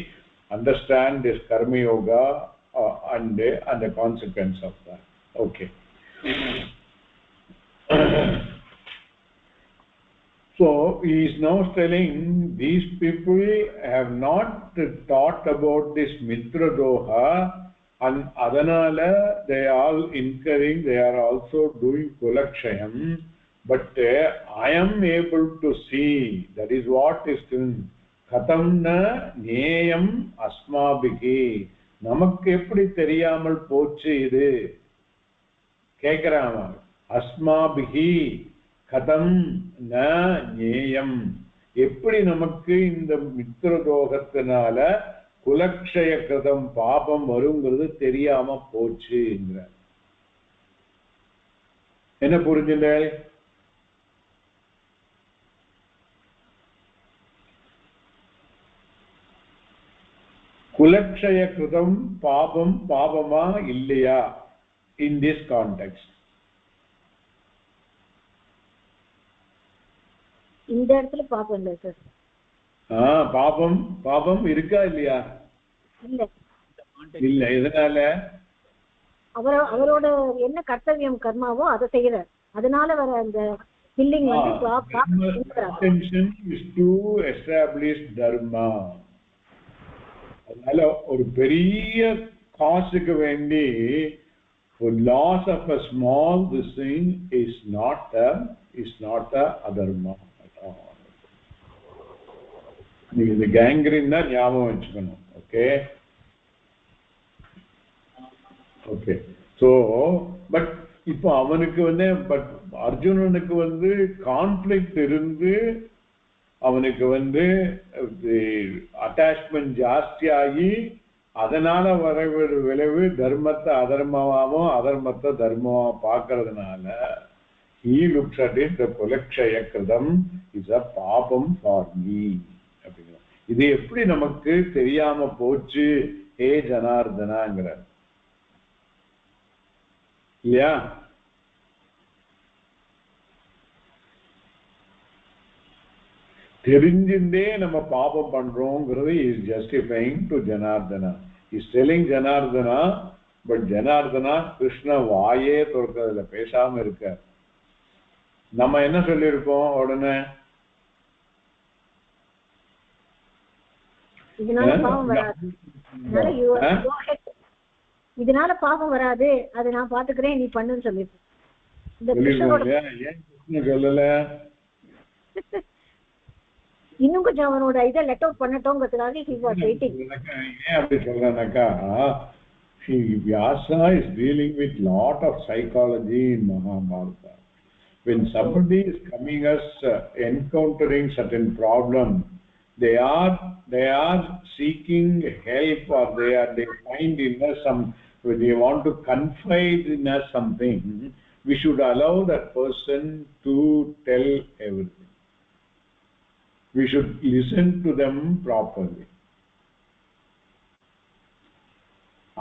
understand this karma yoga and the consequence of that. Okay. So he is now telling these people have not thought about this mitra doha, and adanala they are all incurring, they are also doing kulakshayam. But I am able to see, that is what is khatam na neyam asmabhiki. நமக்கு எப்படி தெரியாமல் போச்சு இது கேக்குறாங்க. அஸ்மாபிஹி கதம் ந ஞேயம். எப்படி நமக்கு இந்த மித்ரதோகத்தினால குலக்ஷய கிருதம் பாபம் வருங்கிறது தெரியாம போச்சுங்கிற. என்ன புரிஞ்சுல? குலக்ஷய கிருதம் பாபம் பாபமா இல்லையா in this context? இந்த இடத்துல பாபம் இல்லை சார். பாபம் பாபம் இருக்கா இல்லையா? இல்ல இல்ல. எதனால? அவரோட என்ன கர்த்தவியம் கர்மாவோ அதை செய்யறார். அதனால வர அந்த killing intention is to establish dharma. அதனால ஒரு பெரிய காசுக்கு வேண்டி loss of a small this thing is not a adharma at all. The gangrene na ஞாபகம் வச்சுக்கணும். Okay, so but இப்போ அவனுக்கு but அர்ஜுனனுக்கு கான்ஃப்ளிக்ட் இருந்து அவனுக்கு அட்டாச்மெண்ட் ஜாஸ்தியாகி அதனால வர விளைவு தர்மத்தை அதர்மமாவும் அதர்மத்தை தர்மமா பார்க்கறதுனால he looks at it the kulakshaya kridam is a papam for me. இது எப்படி நமக்கு தெரியாம போச்சு ஹே ஜனார்தனாங்கற இல்லையா? தெரிஞ்சிருந்தே நம்ம பாபம் பண்றோம்ங்கிறது is justifying to Janardana. Is telling Janardana, but Janardana Krishna வாயே திறக்கிறதுல பேசாம இருக்க. நம்ம என்ன சொல்லியிருக்கோம் உடனே? இதனால பாவம் வராது, அதை நான் பாத்துக்கிறேன், நீ பண்ணுன்னு சொல்லிருக்கேன். சொல்லல இன்னும் கொஞ்சம் அவனோட இதை லெட் அவுட் பண்ணட்டோங்கிறதுக்காக he was waiting. ஏன் அப்படி சொல்றேன்னாக்கா, Vyasa is dealing with lot of psychology in Mahabharata. When somebody is coming as encountering certain problem, they are seeking help, or they find in us some, they want to confide in us something. We should allow that person to tell everything. We should listen to them properly.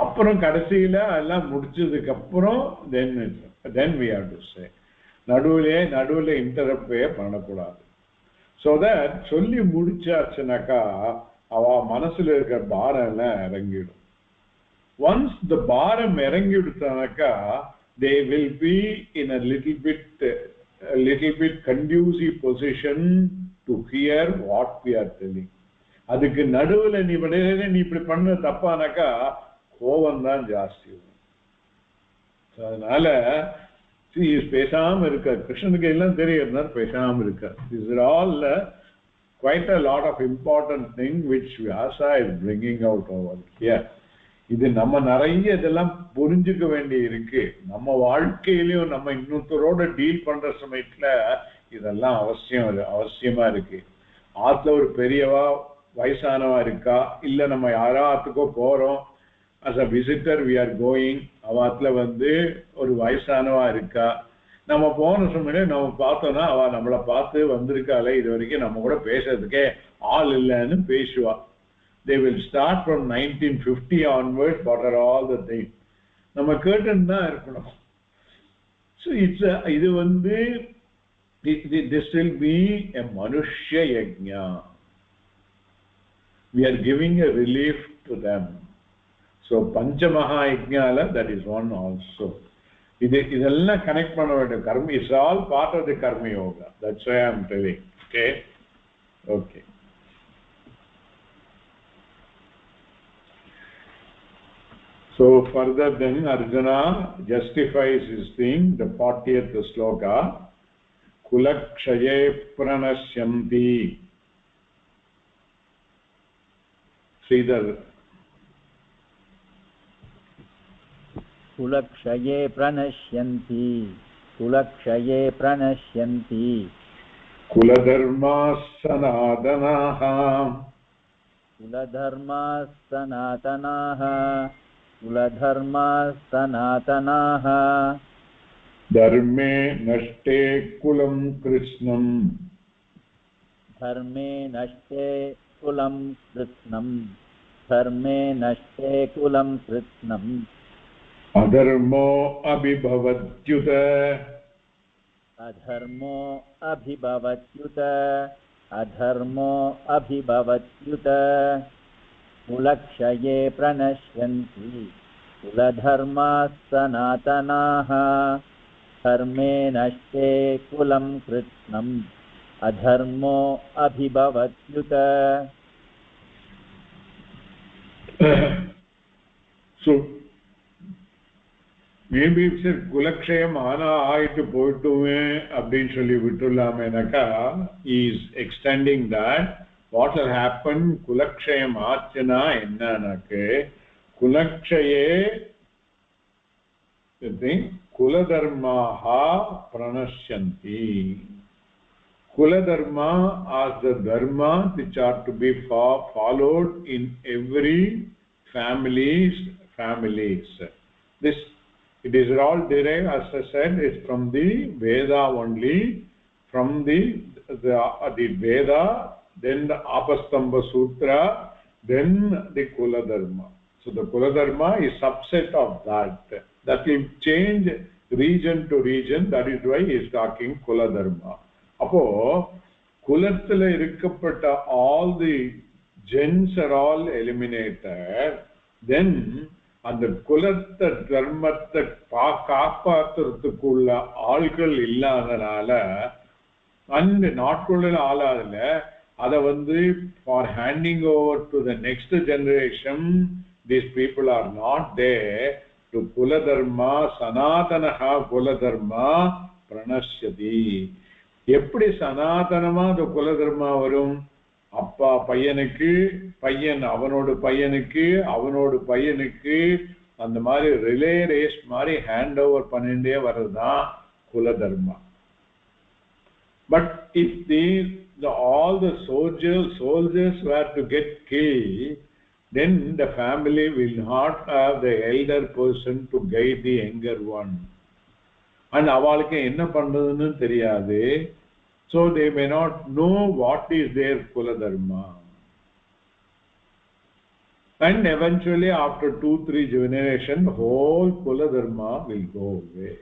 அப்புறம் கடைசியில எல்லாம் முடிச்சதுக்கு அப்புறம் then we have to say. நடுவுல இன்டரப்டே பண்ணக்கூடாது. so that சொல்லி முடிச்சாச்சுனாக்கா அவ மனசுல இருக்கிற பாரம் எல்லாம் இறங்கிடும். once the பாரம் இறங்கிடுச்சானாக்கா they will be in a little bit conducive position to hear what we are telling. அதுக்கு நடுவுல நீ இப்படி பண்ண தப்பானாக்கா கோபம் தான் ஜாஸ்தி. அதனால பேசாம இருக்க. கிருஷ்ணனுக்கு எல்லாம் தெரியுதுன்னா பேசாம இருக்க. These are all quite a lot of important thing which Vyasa is bringing out over here. இது நம்ம நிறைய இதெல்லாம் புரிஞ்சுக்க வேண்டி இருக்கு. நம்ம வாழ்க்கையிலயும் நம்ம இன்னொருத்தரோட டீல் பண்ற சமயத்துல இதெல்லாம் அவசியமா இருக்கு. ஆத்துல ஒரு பெரியவா வயசானவா இருக்கா, இல்ல நம்ம யாராத்துக்கோ போறோம், as a visitor we are going, அவாத்துல ஒரு வயசானவா இருக்கா, நம்ம போன சமயம் நம்ம பார்த்தோம்னா அவ நம்மளை பார்த்து வந்திருக்காளே, இது வரைக்கும் நம்ம கூட பேசுறதுக்கே ஆள் இல்லைன்னு பேசுவா. they will start from 1950 onwards, what are all the things நம்ம கேட்டுன்னு தான் இருக்கணும். so இது this will be a manushya yajna. We are giving a relief to them. so panchamaha yajnala, that is one also. இதெல்லாம் connect பண்ண வேண்டிய கர்ம, it's all part of the karma yoga. That's why I am telling. Okay. So further then Arjuna justifies his thing, the 40th sloka. Kulakshaye pranashyanti. Sridhar. Kulakshaye pranashyanti. Kulakshaye pranashyanti. Kuladharma sanatanaha. Kuladharma sanatanaha. Kuladharma sanatanaha. Dharme nashte kulam krishnam. Dharme nashte kulam krishnam. Dharme nashte kulam krishnam. Adharmo abhibhavatyuta. Adharmo abhibhavatyuta. Adharmo abhibhavatyuta. Kulakshaye pranashyanti. Kuladharma sanatanaha. Dharme nashte kulam krishnam. Adharmo abhibhavatyuta. So maybe sir குலக்ஷயம் ஆனா ஆயிட்டு போயிட்டுமே அப்படின்னு சொல்லி விட்டுலாமேனாக்கா is extending that what will happen குலக்ஷயம் ஆச்சுனா என்னன்னாக்கு குலக்ஷயே kuladharmaha pranashyanti. Kuladharma are the dharma which are to be followed in every families. This it is all derived, as I said, is from the Veda only, from the Veda, then the Apastamba Sutra, then the Kuladharma. So the Kuladharma is subset of that. That will change region to region. That is why he is talking Kuladharma. Appo Kulathila irukkapatta all the gens are all eliminated. Then and the Kulatha dharmatha kaappathradhukulla aalgal illadanaala and not kulla aaladala adha vandu for handing over to the next generation, these people are not there to kuladharma sanatanaha kuladharma pranashyati. எப்படி சனாதனமா அந்த குலதர்மா வரும்? அப்பா பையனுக்கு, பையன் அவனோட பையனுக்கு, அவனோட பையனுக்கு, அந்த மாதிரி ரிலே ரேஸ் மாதிரி ஹேண்ட் ஓவர் பண்ணிட்டே வர்றதுதான் குலதர்மா. But if all the soldiers were to get killed, then the family will not have the elder person to guide the younger one. And avalukku enna pandradunu theriyadu, so they may not know what is their kuladharma. And eventually after 2-3 generations, whole kuladharma will go away.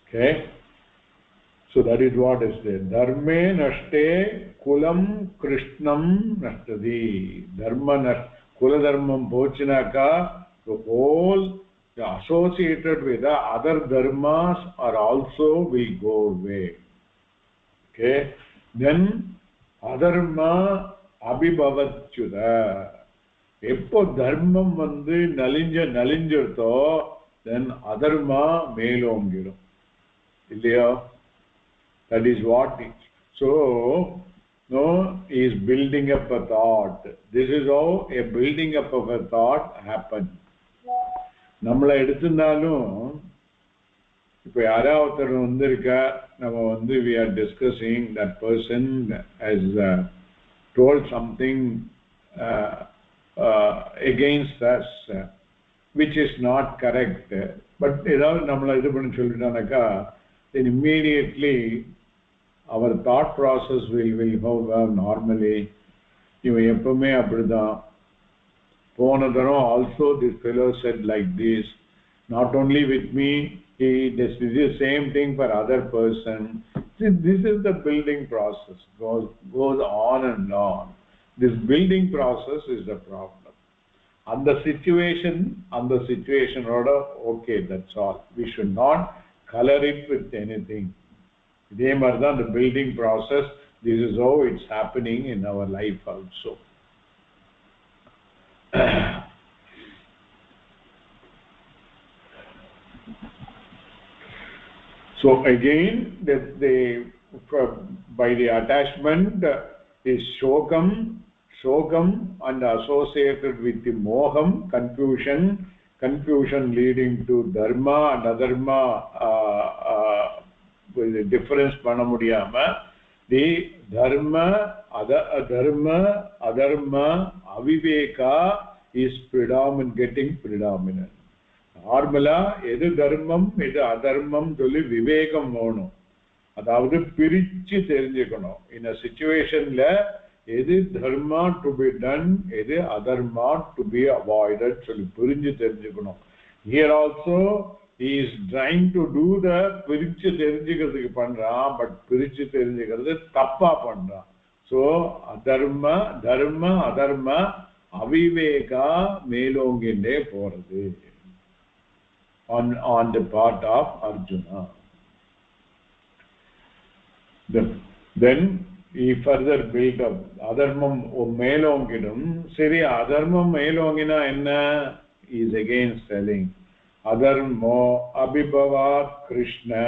Okay, so that is what is there. Dharme nashte kulam krishnam nashtadi. Kuladharmam pochinaka, the whole associated with the other dharmas are also will go away. Okay, then adharma abhibhavatchuda. எப்போ தர்மம் வந்து நலிஞ்சிருத்தோ then adharma மேலோங்கிடும் இல்லையா? That is what it. So no, he is building up a thought. This is how a building up of a thought happens. நம்மளை எடுத்திருந்தாலும் இப்போ யாராவது ஒருத்தர் வந்திருக்கா, நம்ம வந்து we are discussing, that person has told something against us which is not correct, but ஏதாவது நம்மளை இது பண்ணி சொல்லிட்டானாக்கா then immediately our thought process will go normally. இவன் எப்பவுமே அப்படிதான், போன தரம் also this fellow said like this, not only with me, he does the same thing for other person. See, this is the building process, goes on and on. This building process is the problem. And the situation order, okay, that's all. We should not color it with anything. இதே மாதிரி தான் the building process. This is how it's happening in our life also. So again, by the attachment is shokam and associated with the moham, confusion leading to dharma and adharma, with the difference panna mudiyama. The dharma aviveka is getting predominant. Normally edu dharmam edu adharmam solli vivekam vaanum, adavadhu pirichu therinjikkanum. In a situation la edu dharma to be done, edu adharma to be avoided solli pirinju therinjikkanum. Here also he is trying to do the pirichu therinjikradhukku pandran, but pirichu therinjikradhu thappa pandran. So dharma adharma aviveka melonginde poradhu on the part of Arjuna. Then he further built up adharmam melongidum. Seri adharmam melongina enna? is again telling adharmo abhibhavat krishna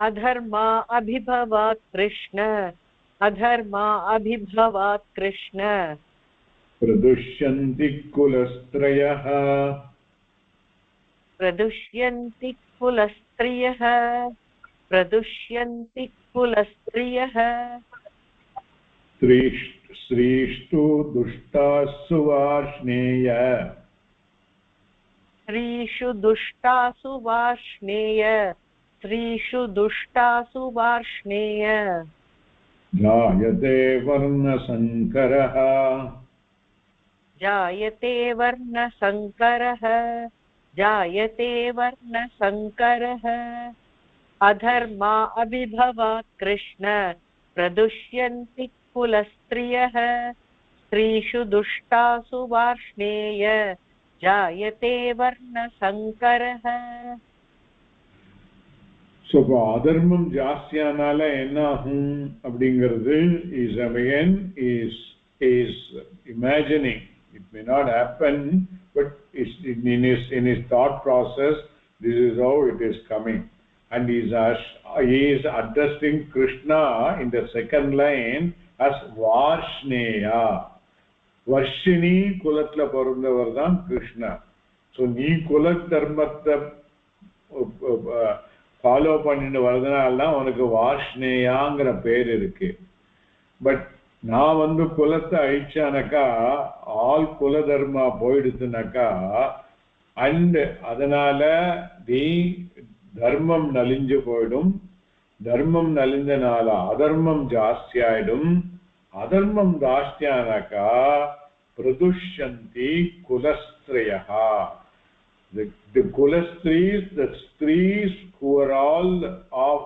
adharma abhibhavat krishna adharma abhibhavat krishna pradushyanti kulastrayah pradushyanti kulastriyah pradushyanti kulastriyah srishtu dushtasu varshneya स्त्रीषु दुष्टासु वार्ष्णेय स्त्रीषु दुष्टासु वार्ष्णेय जायते वर्णसंकरः जायते वर्णसंकरः जायते वर्णसंकरः अधर्मा अभिभवात् कृष्ण प्रदुष्यन्ति कुलस्त्रियः स्त्रीषु दुष्टासु वार्ष्णेय जायते वर्णसंकरः so adharmam jastyanaala enna ahum abdingiradhu is again is imagining. It may not happen, but it's in his thought process, this is how it is coming. And he is addressing Krishna in the second line as Varshneya. Varshini kulatla parundavar Krishna. So nee kulat dharmatha follow பண்ணிட்டு வரதுனால தான் உனக்கு வார்ஷ்ணேயாங்கிற பேர் இருக்கு. But நான் குலத்தை அழிச்சானக்கா all குல தர்மா போயிடுச்சுனாக்கா and அதனால நீ தர்மம் நலிஞ்சு போயிடும். தர்மம் நலிஞ்சனால அதர்மம் ஜாஸ்தி ஆயிடும். அதர்மம் ஜாஸ்தியானாக்கா பிரதுஷ்யந்தி குலஸ்திரயா. The kulastris, the strees who are all of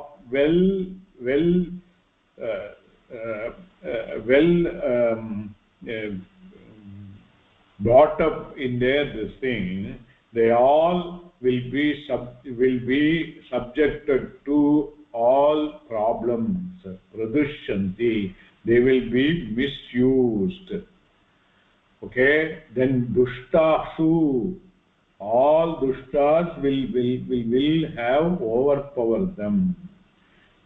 brought up in this thing, they all will be subjected to all problems. Pradushyanti, they will be misused. Okay, then dushtasu, all dushtas will have overpowered them.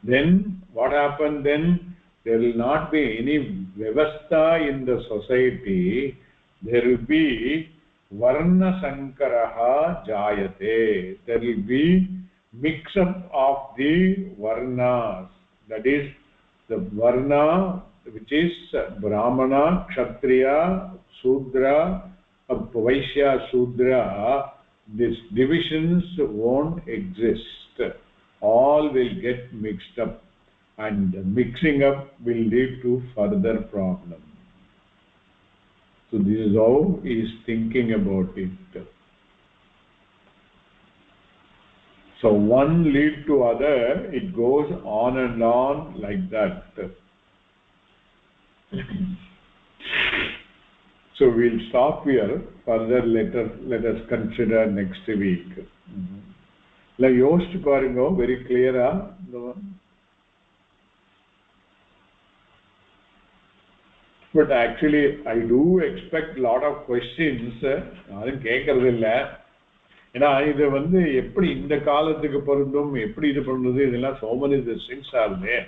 Then what happened then? There will not be any vyavastha in the society. There will be varna sankaraha jayate. There will be mix up of the varnas. That is the varna which is brahmana, kshatriya, sudra, Vaishya, Shudra, these divisions won't exist. All will get mixed up, and mixing up will lead to further problems. So this is how he is thinking about it. So one lead to other, it goes on and on like that. So we'll stop here. Further let us consider next week. Like யோசிச்சு பாருங்க, very clear. But actually I do expect lot of questions. யாரும் கேட்கறது இல்ல. ஏன்னா இது எப்படி இந்த காலத்துக்கு பொருந்தும், எப்படி இது பண்ணுது, இதெல்லாம் so many things are there.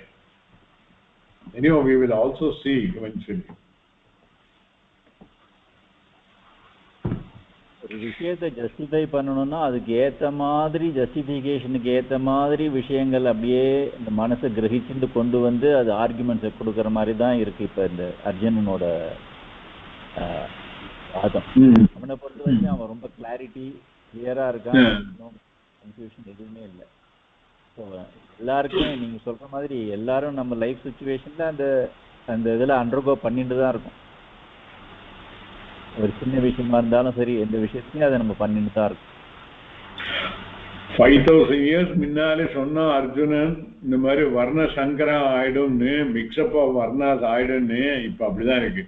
Anyway, we will also see eventually. ஒரு விஷயத்தை ஜஸ்டிஃபை பண்ணணும்னா அதுக்கு ஏற்ற மாதிரி ஜஸ்டிஃபிகேஷனுக்கு ஏற்ற மாதிரி விஷயங்கள் அப்படியே இந்த மனசை கிரகிச்சுட்டு கொண்டு அது ஆர்குமெண்ட்ஸை கொடுக்குற மாதிரி தான் இருக்கு இப்போ இந்த அர்ஜுனனோட வாதம். அவனை பொறுத்த வரைக்கும் அவன் ரொம்ப கிளாரிட்டி கிளியராக இருக்கான், கன்ஃபியூஷன் எதுவுமே இல்லை. ஸோ எல்லாருக்குமே நீங்கள் சொல்கிற மாதிரி எல்லாரும் நம்ம லைஃப் சுச்சுவேஷனில் அந்த இதில் அண்டர்கோ பண்ணிட்டு தான் இருக்கும். ஒரு சின்ன விஷயமா இருந்தாலும் சரி, எந்த விஷயத்தையும் அதை நம்ம பண்ணிட்டு தான் இருக்கும். 5000 years முன்னாலே சொன்னா அர்ஜுனன் இந்த மாதிரி வர்ண சங்கரம் ஆயிடும்னு, மிக்ஸ்அப் ஆஃப் வர்ணாஸ் ஆயிடும்னு. இப்ப அப்படிதான் இருக்கு.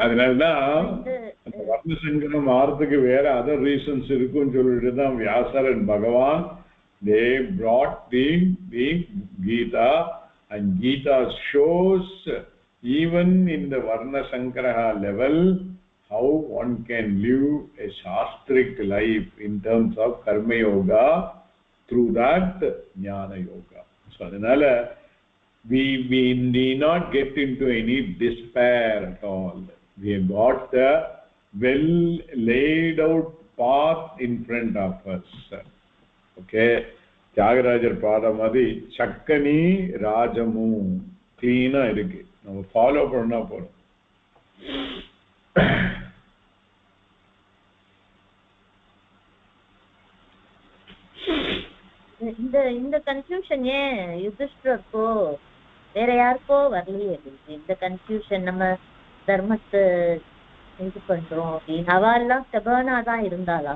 அதனாலதான் அந்த வர்ண சங்கரம் ஆறதுக்கு வேற அதர் ரீசன்ஸ் இருக்குன்னு சொல்லிட்டு தான் வியாசர் அண்ட் பகவான் they brought the Gita, and Gita shows even in the Varna Sangraha level, how one can live a shastric life in terms of Karma Yoga, through that Jnana Yoga. So, adhanala, we need not get into any despair at all. We have got a well laid out path in front of us. Okay. Tyagarajar Padamadi, Chakkani Rajamu, clean irukku. Now follow panna porum. இந்த confusion ஏன் யுதிஷ்டருக்கோ வேற யாருக்கோ வரலையே? இந்த confusion நம்ம தர்மத்தை இது பண்றோம் அப்படின்னு அவெல்லாம் ஸ்டபர்னா தான் இருந்தாளா?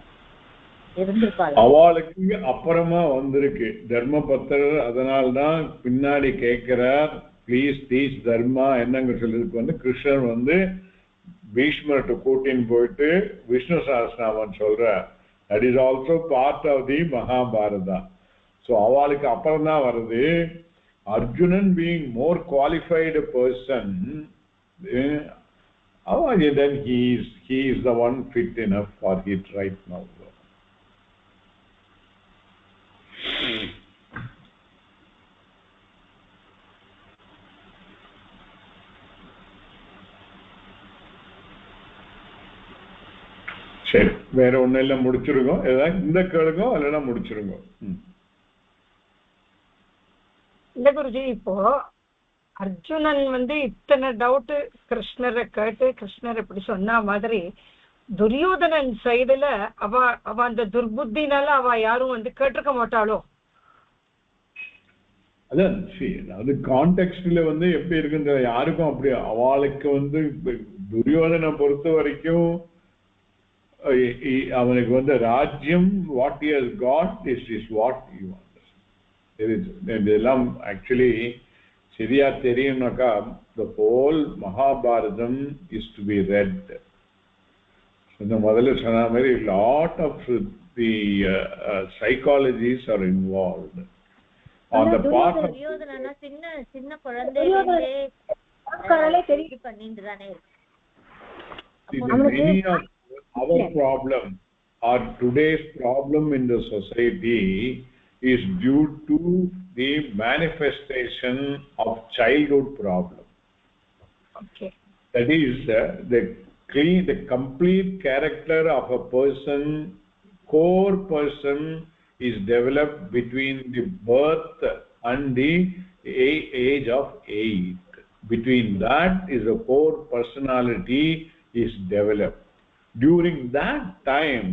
இருந்திருப்பாளா? அவளுக்கு அப்புறமா வந்திருக்கு தர்மபத்திரர். அதனால்தான் பின்னாடி கேட்கிறார், ப்ளீஸ் டீச் தர்மா என்னங்க சொல்றதுக்கு வந்து கிருஷ்ணர் வந்து பீஷ்மர்கிட்ட கூட்டின்னு போயிட்டு விஷ்ணு சஹஸ்ரநாமம் சொல்றார். That is also part of the Mahabharata. So அவளுக்கு அப்புறம் தான் வருது. Arjunan being more qualified person, then he is the one fit enough for it right now. சரி, வேற ஒண்ணு எல்லாம் முடிச்சிருக்கோம். ஏதாவது இந்த கேளுங்க இல்லைன்னா முடிச்சிருங்க. இல்ல குருஜி, இப்போ அர்ஜுனன் வந்து இத்தனை டவுட் கிருஷ்ணரை கேட்டு கிருஷ்ணர் இப்படி சொன்ன மாதிரி துரியோதனன் சைடுல அவ அந்த துர்புத்தினால அவ யாரும் வந்து கேட்டிருக்க மாட்டாளோ? அதான் அது கான்டெக்ட்ல வந்து எப்படி இருக்குன்ற யாருக்கும் அப்படி அவளுக்கு வந்து துரியோதனை பொறுத்த வரைக்கும் அவனுக்கு வந்து ராஜ்யம் what he has got is what he wants. இதெல்லாம் ஆக்சுவலி சரியா தெரியும்னாக்கா the whole Mahabharatam is to be read. இந்த முதல்ல சொன்ன மாதிரி lot of the psychologies are involved on the part of துரியோதனனா சின்ன குழந்தையிலே தெரிஞ்சு பண்ணிட்டு தானே many of our problem or today's problem in the society is due to the manifestation of childhood problem. Okay. That is the complete character of a person, core person is developed between the birth and the age of 8. Between that is the core personality is developed. During that time,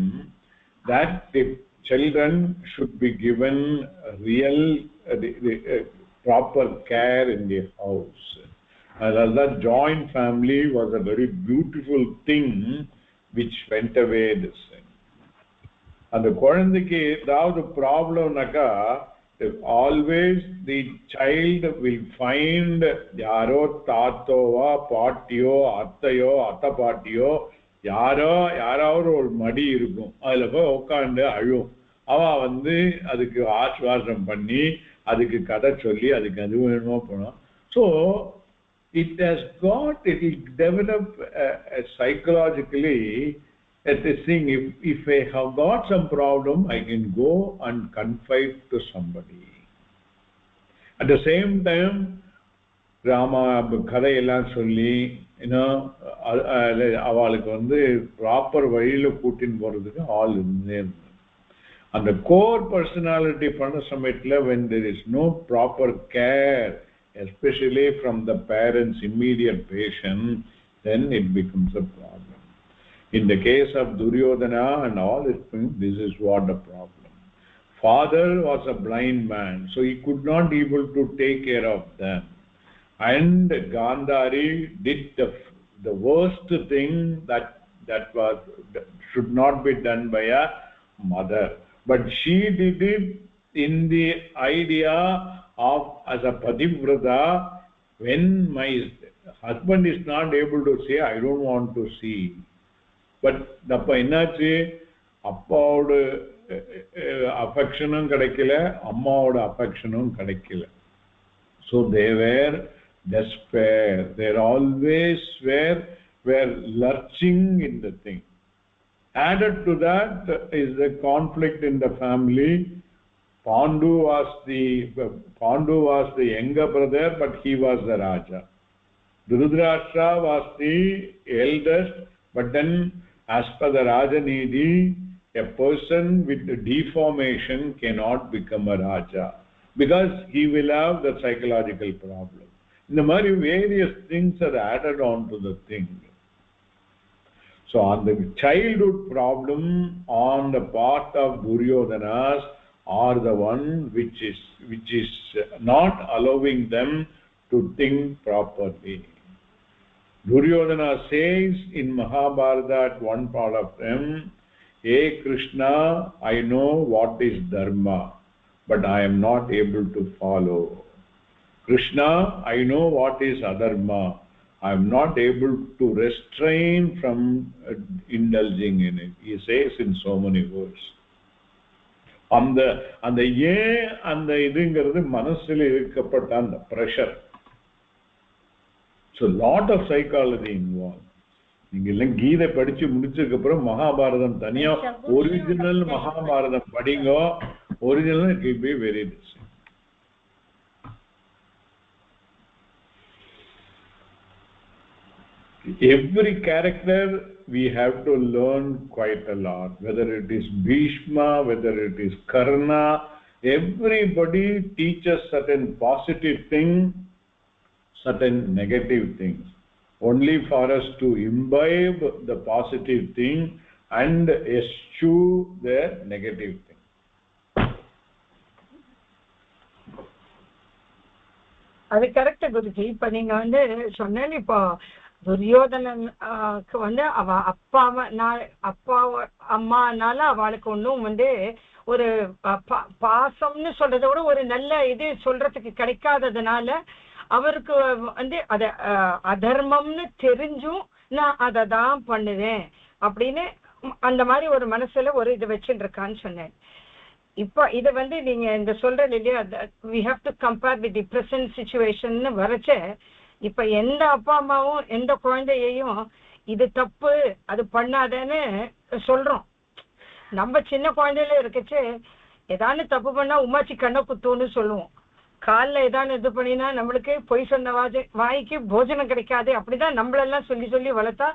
that the children should be given real proper care in the house. And that joint family was a very beautiful thing which went away this thing. And the குழந்தைக்கு ஏதாவது ப்ராப்ளம்னாக்கா always the child will find யாரோ தாத்தோவா பாட்டியோ அத்தையோ அத்தை பாட்டியோ யாராவது ஒரு மடி இருக்கும், அதுல போய் உட்காந்து அழும். அவ வந்து அதுக்கு ஆஸ்வாசம் பண்ணி அதுக்கு கதை சொல்லி அதுக்கு அது வேணுமோ போனோம். So it will develop psychologically at this thing. If I have got some problem, I can go and confide to somebody. At the same time, Rama கதையெல்லாம் சொல்லி அவளுக்கு வந்து ப்ராப்பர் வழியில கூட்டின்னு போறதுக்கு ஆள் இருந்தே இருந்தது. அந்த கோர் பர்சனாலிட்டி பண்ண சமயத்துல when there is no proper care, especially from the parents' immediate patient, then it becomes a problem. In the case of Duryodhana and all his things, this is what the problem. Father was a blind man, so he could not able to take care of them. And Gandhari did the worst thing that should not be done by a mother, but she did it in the idea of as a pativrata. When my husband is not able to see, I don't want to see. But அப்ப என்னாச்சு, அப்பாவோட அஃபெக்ஷனும் கிடைக்கல, அம்மாவோட அஃபெக்ஷனும் கிடைக்கல. So they were despair. They're always were lurching in the thing. Added to that is the conflict in the family. Pandu was the younger brother, but he was the Raja. Dhritarashtra was the eldest, but then as per the Rajanidhi, a person with the deformation cannot become a Raja because he will have the psychological problem. In the many various things are added on to the thing. So on the childhood problem on the part of Duryodhanas are the one which is not allowing them to think properly. Duryodhana says in Mahabharata at one part of them, "Hey Krishna, I know what is dharma, but I am not able to follow. Krishna, I know what is adharma. I am not able to restrain from indulging in it." He says in so many words. அந்த ஏன் அந்த இதுங்கிறது மனசுல இருக்கப்பட்ட அந்த pressure. So lot of psychology involved. நீங்க எல்லாம் கீதை படிச்சு முடிச்சதுக்கு அப்புறம் மகாபாரதம் தனியா ஒரிஜினல் மகாபாரதம் படிங்க. Original it will be very different. Every character we have to learn quite a lot, whether it is Bhishma, whether it is Karna. Everybody teaches certain positive things, certain negative things, only for us to imbibe the positive thing and eschew the negative thing. அது correct Guruji. இப்ப நீங்க வந்து சொன்னேன், இப்போ துரியோதனனுக்கு வந்து அவ அப்பா அம்மானால அவளுக்கு ஒன்றும் வந்து ஒரு பாசம்னு சொல்றதை விட ஒரு நல்ல இது சொல்றதுக்கு கிடைக்காததுனால அவருக்கு வந்து அத அதர்மம்னு தெரிஞ்சும் நான் அதை தான் பண்ணுவேன் அப்படின்னு அந்த மாதிரி ஒரு மனசுல ஒரு இது வச்சுட்டு இருக்கான்னு சொன்னேன். இப்ப இத வந்து நீங்க இந்த சொல்றது இல்லையா, we have to compare with the present situation வரைச்ச, இப்ப எந்த அப்பா அம்மாவும் எந்த குழந்தையையும் இது தப்பு அது பண்ணாதேன்னு சொல்றோம். நம்ம சின்ன குழந்தையில இருக்கச்சு ஏதானு தப்பு பண்ணா உமாச்சி கண்ணை குத்துன்னு சொல்லுவோம். காலில் ஏதானு இது பண்ணினா நம்மளுக்கு பொய் சொன்ன வாய்க்கு போஜனம் கிடைக்காது, அப்படிதான் நம்மளெல்லாம் சொல்லி சொல்லி வளர்த்தா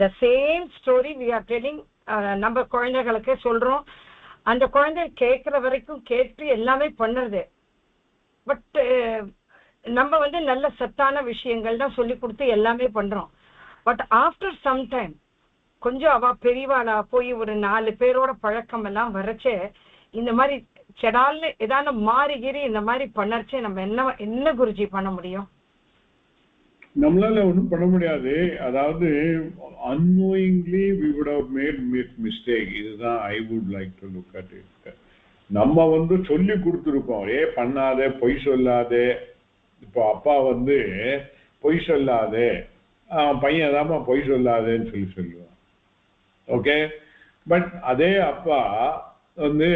the same story we are telling நம்ம குழந்தைகளுக்கு சொல்றோம். அந்த குழந்தை கேட்குற வரைக்கும் கேட்டு எல்லாமே பண்ணுறது. பட் நம்ம வந்து நல்ல சத்தான விஷயங்கள் தான் சொல்லி கொடுத்து எல்லாமே பண்றோம். பட் ஆஃப்டர் சம் டைம் கொஞ்சம் அவ பெரியவாளா போய் ஒரு 4 பேரோட பழக்கம் எல்லாம் வரைச்சே இந்த மாதிரி செடால்னு ஏதான மாறிகிரி இந்த மாதிரி பண்ணறச்சே நம்ம என்ன குருஜி பண்ண முடியும்? நம்மளால ஒன்றும் பண்ண முடியாது. அதாவது unknowingly we would have made mistake. இதுதான் I would like to look at it. நம்ம வந்து சொல்லி கொடுத்துருக்கோம், பண்ணாதே பொய் சொல்லாதே. இப்போ அப்பா வந்து பொய் சொல்லாதே, பையன் தான்மா பொய் சொல்லாதேன்னு சொல்லுவான். ஓகே, பட் அதே அப்பா வந்து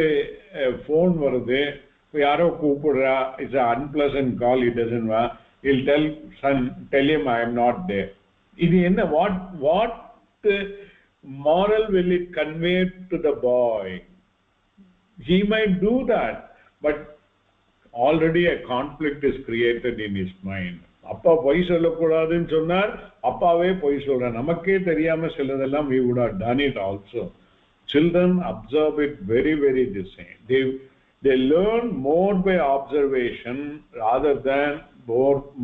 ஃபோன் வருது, யாரோ கூப்பிடுறா, it's unpleasant call, it doesn't வா, he'll tell son, tell him I am not there. இது என்ன, what moral will it convey to the boy? He might do that, but already a conflict is created in his mind. அப்பா பொய் சொல்லக்கூடாதுன்னு சொன்னார், அப்பாவே பொய் சொல்றார். நமக்கே தெரியாம சிலதெல்லாம் we would have done it also. Children observe it very, very the same. They learn more by observation rather than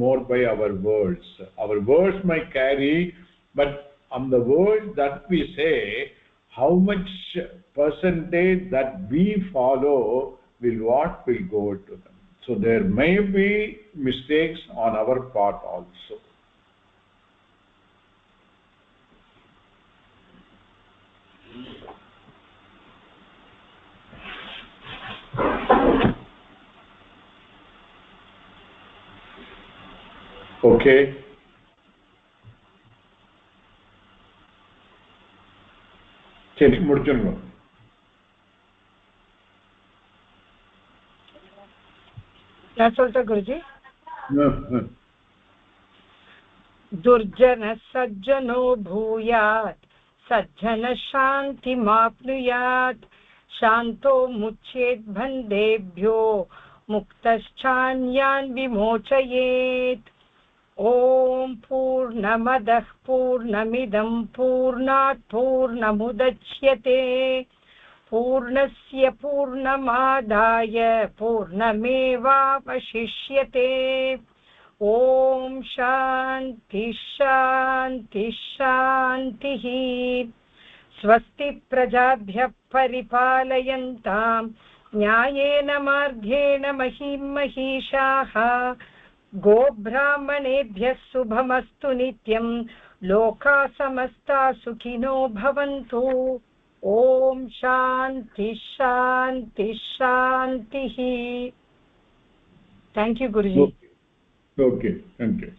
more by our words. Our words might carry, but on the words that we say, how much percentage that we follow will go to them. So there may be mistakes on our part also. Okay, சரி முடிச்சிடணும். நான் சொல்லிட்டேன் குருஜி. दुर्जनः सज्जनो भूयात् सज्जनः शान्तिमाप्नुयात् शान्तो मुच्येत् बन्धेभ्यो मुक्तश्चान्यान् विमोचयेत् ॐ पूर्णमदः पूर्णमिदं पूर्णात् पूर्णमुदच्यते पूर्णस्य पूर्णमादाय पूर्णमेवावशिष्यते ॐ शान्ति शान्ति शान्तिः स्वस्ति प्रजाभ्यः परिपालयन्तां न्यायेन मार्गेण महीं महिषाः गोब्राह्मणेभ्यः शुभमस्तु नित्यं लोकाः समस्ताः सुखिनो भवन्तु ॐ शान्ति शान्ति शान्तिः. Thank you, Guruji. Okay, thank you.